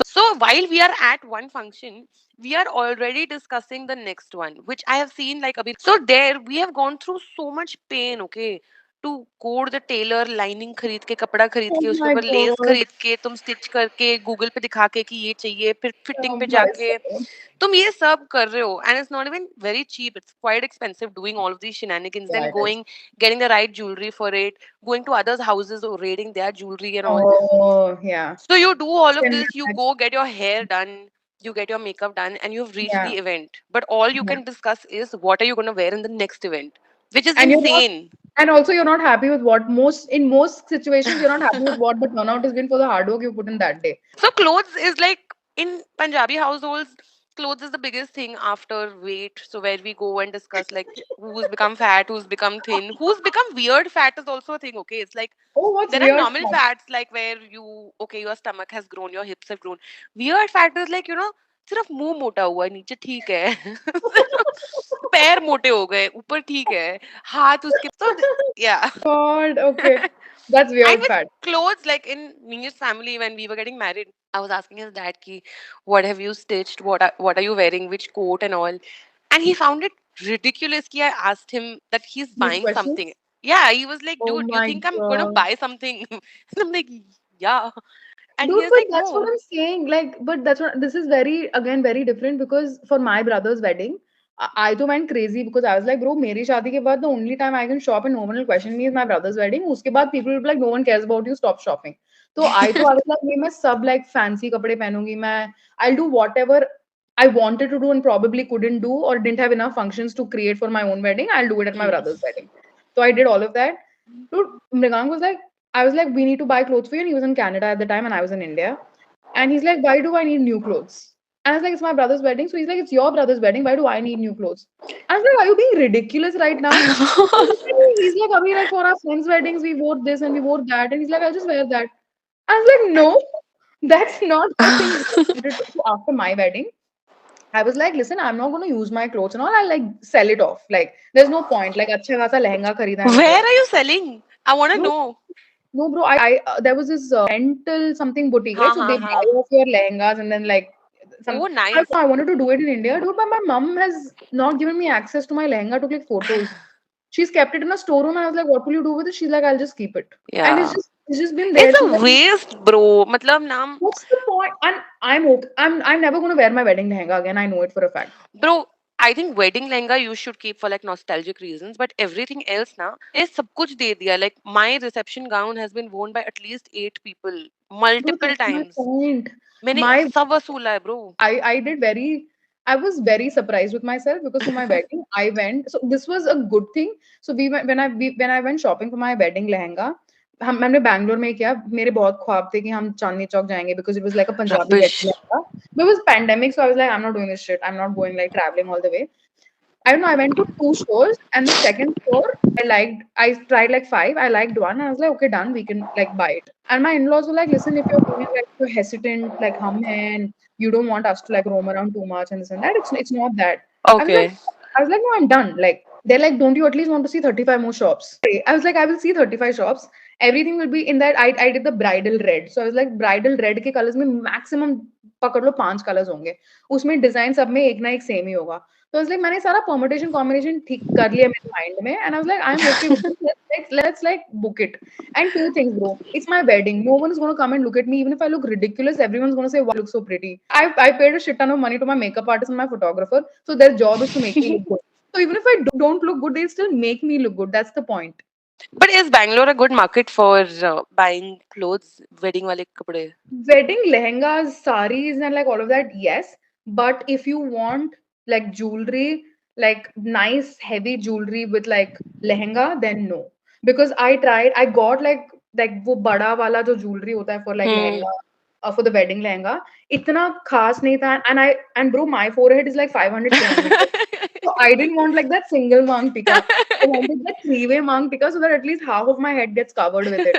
So, while we are at one function, we are already discussing the next one, which I have seen like Abhi. So, there we have gone through so much pain, okay? To code the tailor lining खरीद के कपड़ा खरीद Oh के उसके my ऊपर less god. खरीद के तुम स्टिच करके गूगल पे दिखा के कि ये चाहिए फिर फिटिंग Oh पे my जाके god. तुम ये सब कर रहे हो and it's not even very cheap it's quite expensive doing all of these shenanigans Yeah, then it is. going getting the right jewelry for it going to others houses or raiding their jewelry and all Oh yeah. so you do all of Spend this you my go get your hair done you get your makeup done and you've reached yeah. the event but all you Yeah. can discuss is what are you going to wear in the next event which is And you're not insane. and also you're not happy with what most situations you're not happy with what the turnout has been for the hard work you put in that day. So clothes is like in Punjabi households, clothes is the biggest thing after weight. So where we go and discuss like who's become fat, who's become thin, who's become weird fat is also a thing. Okay, it's like Oh, what's there are weird normal fat? fats like where you okay your stomach has grown, your hips have grown. Weird fat is like सिर्फ मुंह मोटा हुआ है नीचे ठीक है सिर्फ पैर मोटे हो गए ऊपर ठीक है हाथ उसके तो yeah. God, okay. That's And weird with fat. clothes, like in Neer's family, when we were getting married, I was asking his dad, ki, what have you stitched? What are you wearing? Which coat and all? And he found it ridiculous. Ki I asked him that he's These buying something. questions. Yeah, he was like, Oh dude, you my think I'm gonna God. buy something? And I'm like, yeah. And he Dude, was but like, that's what no. I'm saying. Like, but that's what this is very again very different because for my brother's wedding, I too went crazy because I was like, bro, मेरी शादी के बाद the only time I can shop and no one will question me is my brother's wedding. उसके बाद people will be like, no one cares about you, stop shopping. So I was like, मैं सब like fancy कपड़े पहनूंगी मैं. I'll do whatever I wanted to do and probably couldn't do or didn't have enough functions to create for my own wedding. I'll do it at my Hmm. brother's wedding. So I did all of that. Dude, Mrigang was like, I was like, we need to buy clothes for you. And he was in Canada at the time and I was in India. And he's like, why do I need new clothes? And I was like, it's my brother's wedding. So he's like, it's your brother's wedding. Why do I need new clothes? I was like, are you being ridiculous right now? He's like, Abhi, like for our friends' weddings, we wore this and we wore that. And he's like, I'll just wear that. I was like, no, that's not the thing I wanted to do after my wedding. I was like, listen, I'm not going to use my clothes and all. I'll like sell it off. Like, there's no point. Like, अच्छा खासा लहंगा खरीदा है मैंने. Where are you selling? I want to No, know. no, bro. I there was this rental something boutique, right? Ha So ha they ha. buy off your lehengas and then like some. Oh, nice. I wanted to do it in India, dude, but my mom has not given me access to my lehenga to click photos. She's kept it in a storeroom, and I was like, "What will you do with it?" She's like, "I'll just keep it," and Yeah. it's just been there. It's So a waste, bro. मतलब नाम what's the point? And I'm okay. I'm never gonna wear my wedding lehenga again. I know it for a fact. Bro, I think wedding lehenga you should keep for like nostalgic reasons, but everything else na मैंने सब कुछ दे दिया. Like my reception gown has been worn by at least 8 people Dude, multiple that's my times. point. मैंने My सब वसूला है bro. I did very I was very surprised with myself because for my wedding I went so this was a good thing. So we went when I went shopping for my wedding lehenga. हम मैंने बैंगलोर में किया मेरे बहुत ख्वाब थे कि हम चांदनी चौक जाएंगे because it was like a Punjabi wedding Rubbish. lehenga. But it was pandemic, so I was like, I'm not doing this shit. I'm not going like traveling all the way. I don't know. I went to two stores, and the second store I liked. I tried like five. I liked one, and I was like, okay, done. We can like buy it. And my in-laws were like, listen, if you're going like you're hesitant, like hum hai, and you don't want us to like roam around too much and this and that, it's not that. I was like, Okay. I was like, no, I'm done. Like they're like, don't you at least want to see 35 more shops? I was like, I will see 35 shops. Everything will be in that. I did the bridal red. So I was like, bridal red के colors में maximum पकड़ लो 5 colors होंगे. उसमें design सब में एक ना एक same ही होगा. So I was like, मैंने सारा permutation combination ठीक कर लिया मेरे mind में, and I was like, I'm okay with this. Let's like book it. And two things, bro. It's my wedding. No one is gonna come and look at me. Even if I look ridiculous, everyone's gonna say, "Wow, you look so pretty." I paid a shit ton of money to my makeup artist and my photographer, so their job is to make me look good. So even if I don't look good, they still make me look good. That's the point. But is Bangalore a good market for buying clothes, wedding wale kapde? Wedding lehengas, saris, and like all of that, yes. But if you want like jewelry, like nice heavy jewelry with like lehenga, then no. Because I tried, I got like वो बड़ा वाला जो jewelry होता है for like Hmm. lehenga, for the wedding lehenga, इतना खास नहीं था. And bro, my forehead is like 500 centimeters. So I didn't want like that single mang tika. I wanted that three-way mang tika so that at least half of my head gets covered with it.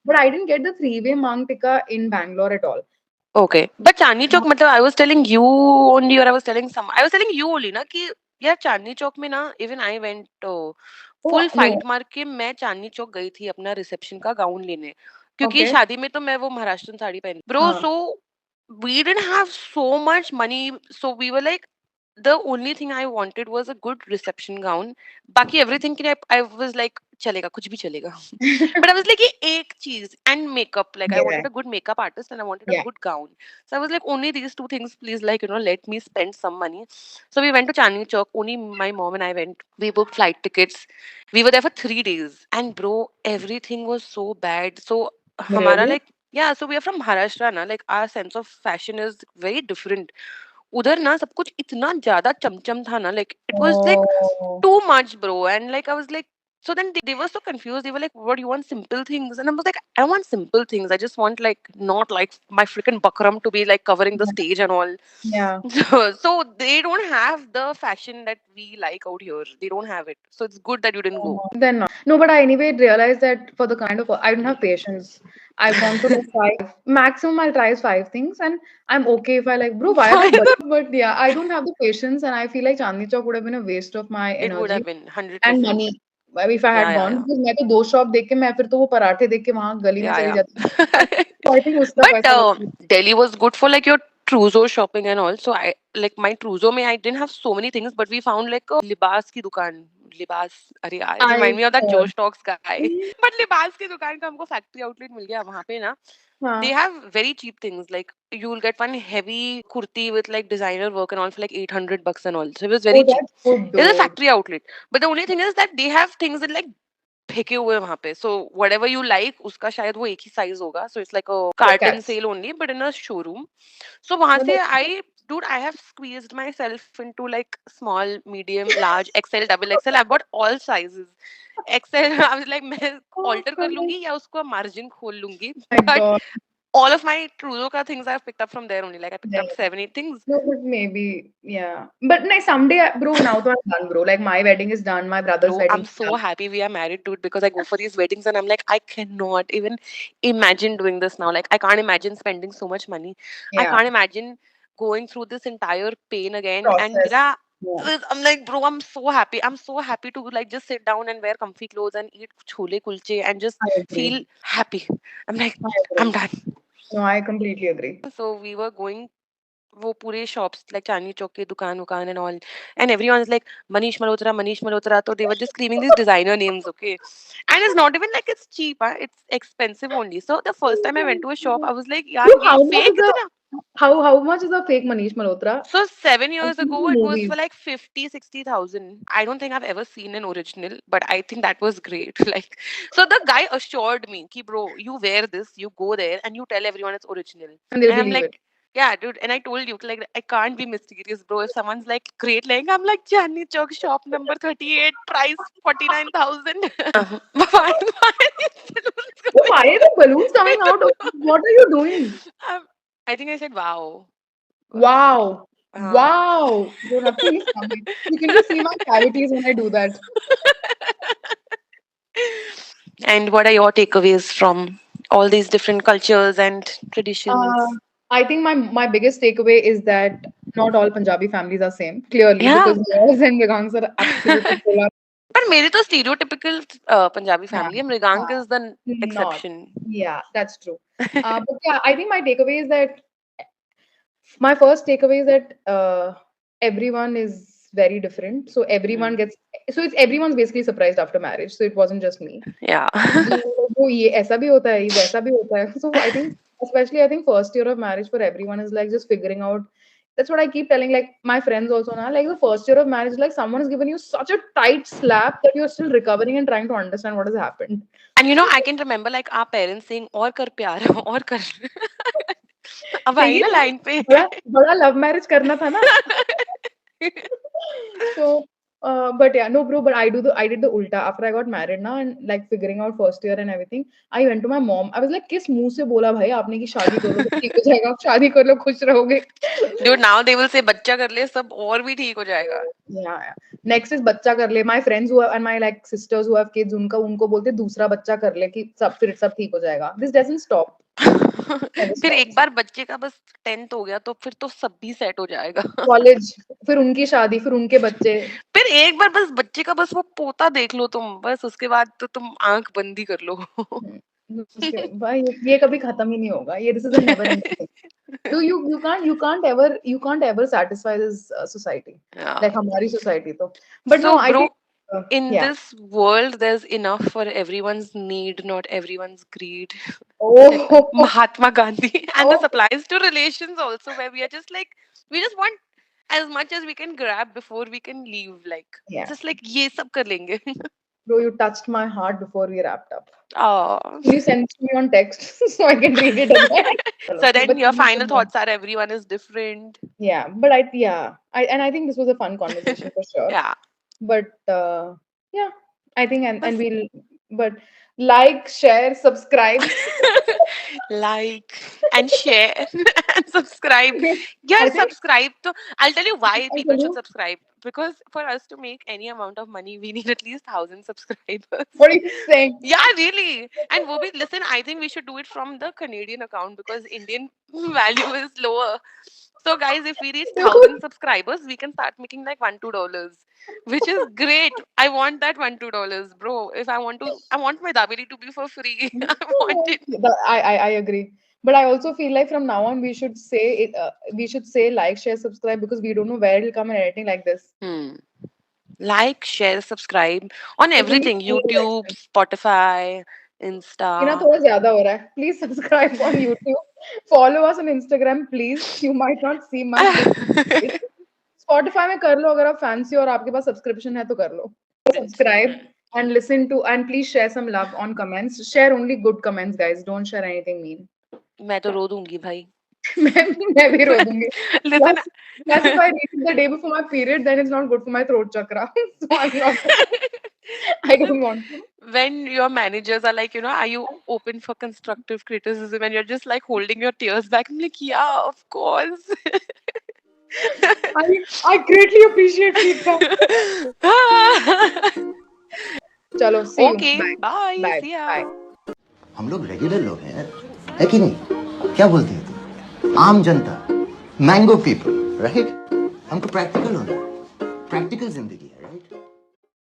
But I didn't get the three-way mang tika in Bangalore at all. Okay. But Chandni Chowk, मतलब I was telling you only, or I was telling I was telling you only ना कि यार चांदनी चौक में ना even I went Oh, full no. Fight मार के मैं चांदनी चौक गई थी अपना रिसेप्शन का गाउन लेने क्योंकि Okay. शादी में तो मैं वो महाराष्ट्रन साड़ी पहनी ब्रो हाँ. सो we didn't have so much money so we were like the only thing I wanted was a good reception gown बाकी everything के लिए I was like चलेगा कुछ भी चलेगा but I was like ये एक चीज and makeup like I Yeah. wanted a good makeup artist and I wanted a Yeah. good gown so I was like only these two things please like let me spend some money so we went to Chandni Chowk only my mom and I went we booked flight tickets we were there for 3 days and bro everything was so bad so हमारा Really? like yeah so we are from Maharashtra na like our sense of fashion is very different उधर ना सब कुछ इतना ज्यादा चमचम था ना like it was like Oh. too much bro and like I was like So then they were so confused. They were like, "What do you want? Simple things?" And I was like, "I don't want simple things. I just want like not like my freaking bakram to be like covering the Yeah. stage and all." Yeah. So they don't have the fashion that we like out here. They don't have it. So it's good that you didn't go. Then not. No, but I anyway realized that for the kind of I don't have patience. I want to like try maximum I'll try is 5 things and I'm okay if I like, bro, why are they Why the- but yeah, I don't have the patience and I feel like Chandni Chowk would have been a waste of my It would energy have been and 100%. money if I Yeah, had yeah, gone yeah. because मैं तो दो shop देख के मैं फिर तो वो पराठे देख के वहां गली में Yeah, चली yeah. जाती तो आई थिंक उसका But पैसा बचता Delhi was good for like your trousseau shopping and all. So I like my trousseau mein I didn't have so many things, but we found like a libas ki dukan. Libas, अरे यार, I remind me of that heard. Josh Talks guy. But libas की दुकान का हमको factory outlet मिल गया वहाँ पे ना. They हाँ. have very cheap things. Like you'll get one heavy kurti with like designer work and all for like 800 bucks and all. So it was very Oh, cheap. that's good, It's a dude. factory outlet. But the only thing is that they have things that like फेंके हुए वहां पे सो whatever you like उसका शायद वो एक ही size होगा so it's like a For carton cats. Sale only but in a showroom so वहां But से that's I dude I have squeezed myself into like small medium large XL double XL I've got all sizes XL I was like मैं oh alter कर goodness. लूंगी या उसको margin खोल लूंगी My but God. all of my Trudeau ka things I've picked up from there only like I picked Yeah. up 7 8 things. No, but maybe, yeah. But no, someday, bro, now to I'm done, bro. Like my wedding is done, my brother's Bro, wedding I'm is so done. happy we are married, dude, because I go for these weddings and I'm like, I cannot even imagine doing this now. Like, I can't imagine spending so much money. I Yeah, can't imagine going through this entire pain again. And process. yeah, Yeah, I'm like, bro, I'm so happy. I'm so happy to like just sit down and wear comfy clothes and eat chole kulche and just I agree. feel happy. I'm like, I I'm agree. done. No, I completely agree. So we were going वो पूरे shops like चांदनी चौक की दुकान वुकान and all and everyone is like Manish Malhotra तो they were just screaming this designer names okay and it's not even like it's cheap it's expensive only so the first time I went to a shop I was like यार Bro, ये how much is fake a इतना how much is a fake Manish Malhotra? so 7 years I've seen ago the it was for movies. like 50 60,000. I don't think I've ever seen an original but I think that was great like so the guy assured me ki bro you wear this you go there and you tell everyone it's original And they'll and I'm believe it. like yeah dude and I told you like I can't be mysterious bro if someone's like great lehenga I'm like Chandni Chowk shop number 38 price 49,000 why are these balloons Oh, why going are the balloons I coming out? don't know. What are you doing? I think I said wow. Wow. Uh, Wow. Bro, nothing is coming. You can just see my cavities when I do that. and what are your takeaways from all these different cultures and Uh, traditions? I think my biggest takeaway is that not all Punjabi families are same, clearly, Yeah. because yours and Vigangs are absolutely polar. But मेरी तो stereotypical Punjabi Yeah, family है Mrigank uh, is the not. exception. Yeah, that's true. But yeah, I think my first takeaway is that everyone is very different. So everyone Mm. gets so it's everyone's basically surprised after marriage. So it wasn't just me. Yeah. वो ये ऐसा भी होता है, ये वैसा भी होता है. So I think, especially I think first year of marriage for everyone is like just figuring out. That's what I keep telling like my friends also now. Like the first year of marriage, like someone has given you such a tight slap that you're still recovering and trying to understand what has happened. And you know, I can remember like our parents saying और कर प्यार और कर अब आई चाहिए ना था line पे बड़ा बड़ा लव मैरिज करना था ना. So, but yeah, no, bro. But I did the ulta after I got married now and like figuring out first year and everything. I went to my mom. I was like, किस मुंह से बोला भाई आपने कि शादी करो तो ठीक हो जाएगा. शादी कर लो खुश रहोगे. Dude, now they will say बच्चा कर ले सब और भी ठीक हो जाएगा. Yeah, yeah. Next is बच्चा कर ले. My friends who have, and my like sisters who have kids उनका उनको बोलते दूसरा बच्चा कर ले कि सब ठीक हो जाएगा. This doesn't stop. Never फिर एक stops. बार बच्चे का बस 10th हो गया तो फिर तो सब भी सेट हो जाएगा. कॉलेज फिर उनकी शादी फिर उनके बच्चे. फिर एक बार बस बच्चे का बस वो पोता देख लो तुम बस उसके बाद तो तुम आंख बंद ही कर लो. उसके भाई ये कभी खत्म ही नहीं होगा. ये this is a never ending thing. Do you can't ever satisfy this society Yeah. like हमारी society तो. But no, So I bro, think in yeah. this world there's enough for everyone's need, not everyone's greed. Like Oh, Mahatma Gandhi. And this oh applies to relations also where we are just like we just want as much as we can grab before we can leave. Like yeah, just like ye sab kar lenge. bro, you touched my heart before we wrapped up. Oh. Can you send it to me on text so I can read it again? So Okay, then but your final thoughts are everyone is different. yeah, but I think this was a fun conversation for sure. Yeah. But yeah, I think, and बस we'll, but like, share, subscribe. like and share and subscribe. Yeah, I think subscribe to. I'll tell you why I'll people tell should you. subscribe. Because for us to make any amount of money, we need at least 1,000 subscribers. What are you saying? Yeah, really. And Wobi, listen, I think we should do it from the Canadian account because Indian value is lower. So, guys, if we reach Dude, 1,000 subscribers, we can start making like $1-2, which is great. I want that $1-2, bro. If I want to, I want my dabeli to be for free. I want it. I agree. But I also feel like from now on we should say it. We should say like, share, subscribe because we don't know where it'll come and anything like this. Hmm. Like, share, subscribe on It will be everything: too YouTube, expensive. Spotify, ये ना Insta. थोड़ा ज्यादा हो रहा है. Please subscribe on YouTube. Follow us on Instagram, please. You might not see much, but it's Spotify में कर लो अगर आप फैंसी और आपके पास सब्सक्रिप्शन है तो कर लो. Subscribe and listen to, and please share some love on comments. Share only good comments, guys. Don't share anything mean. मैं तो रो दूंगी भाई. मैं भी रो दूंगी. Listen. Plus, plus if I read it the day before my period, then it's not good for my throat chakra. So I'm not. I Listen, don't want to. when your managers are like, are you open for constructive criticism? And you're just like holding your tears back. I'm like, yeah, of course. I greatly appreciate feedback. चलो, see you. Okay, Bye. bye. Bye. See ya. Bye. हम लोग regular लोग हैं यार, है कि नहीं? क्या बोलते हैं तुम? आम जनता, मैंगो पीपल, राइट? हमको प्रैक्टिकल होना है, प्रैक्टिकल जिंदगी है.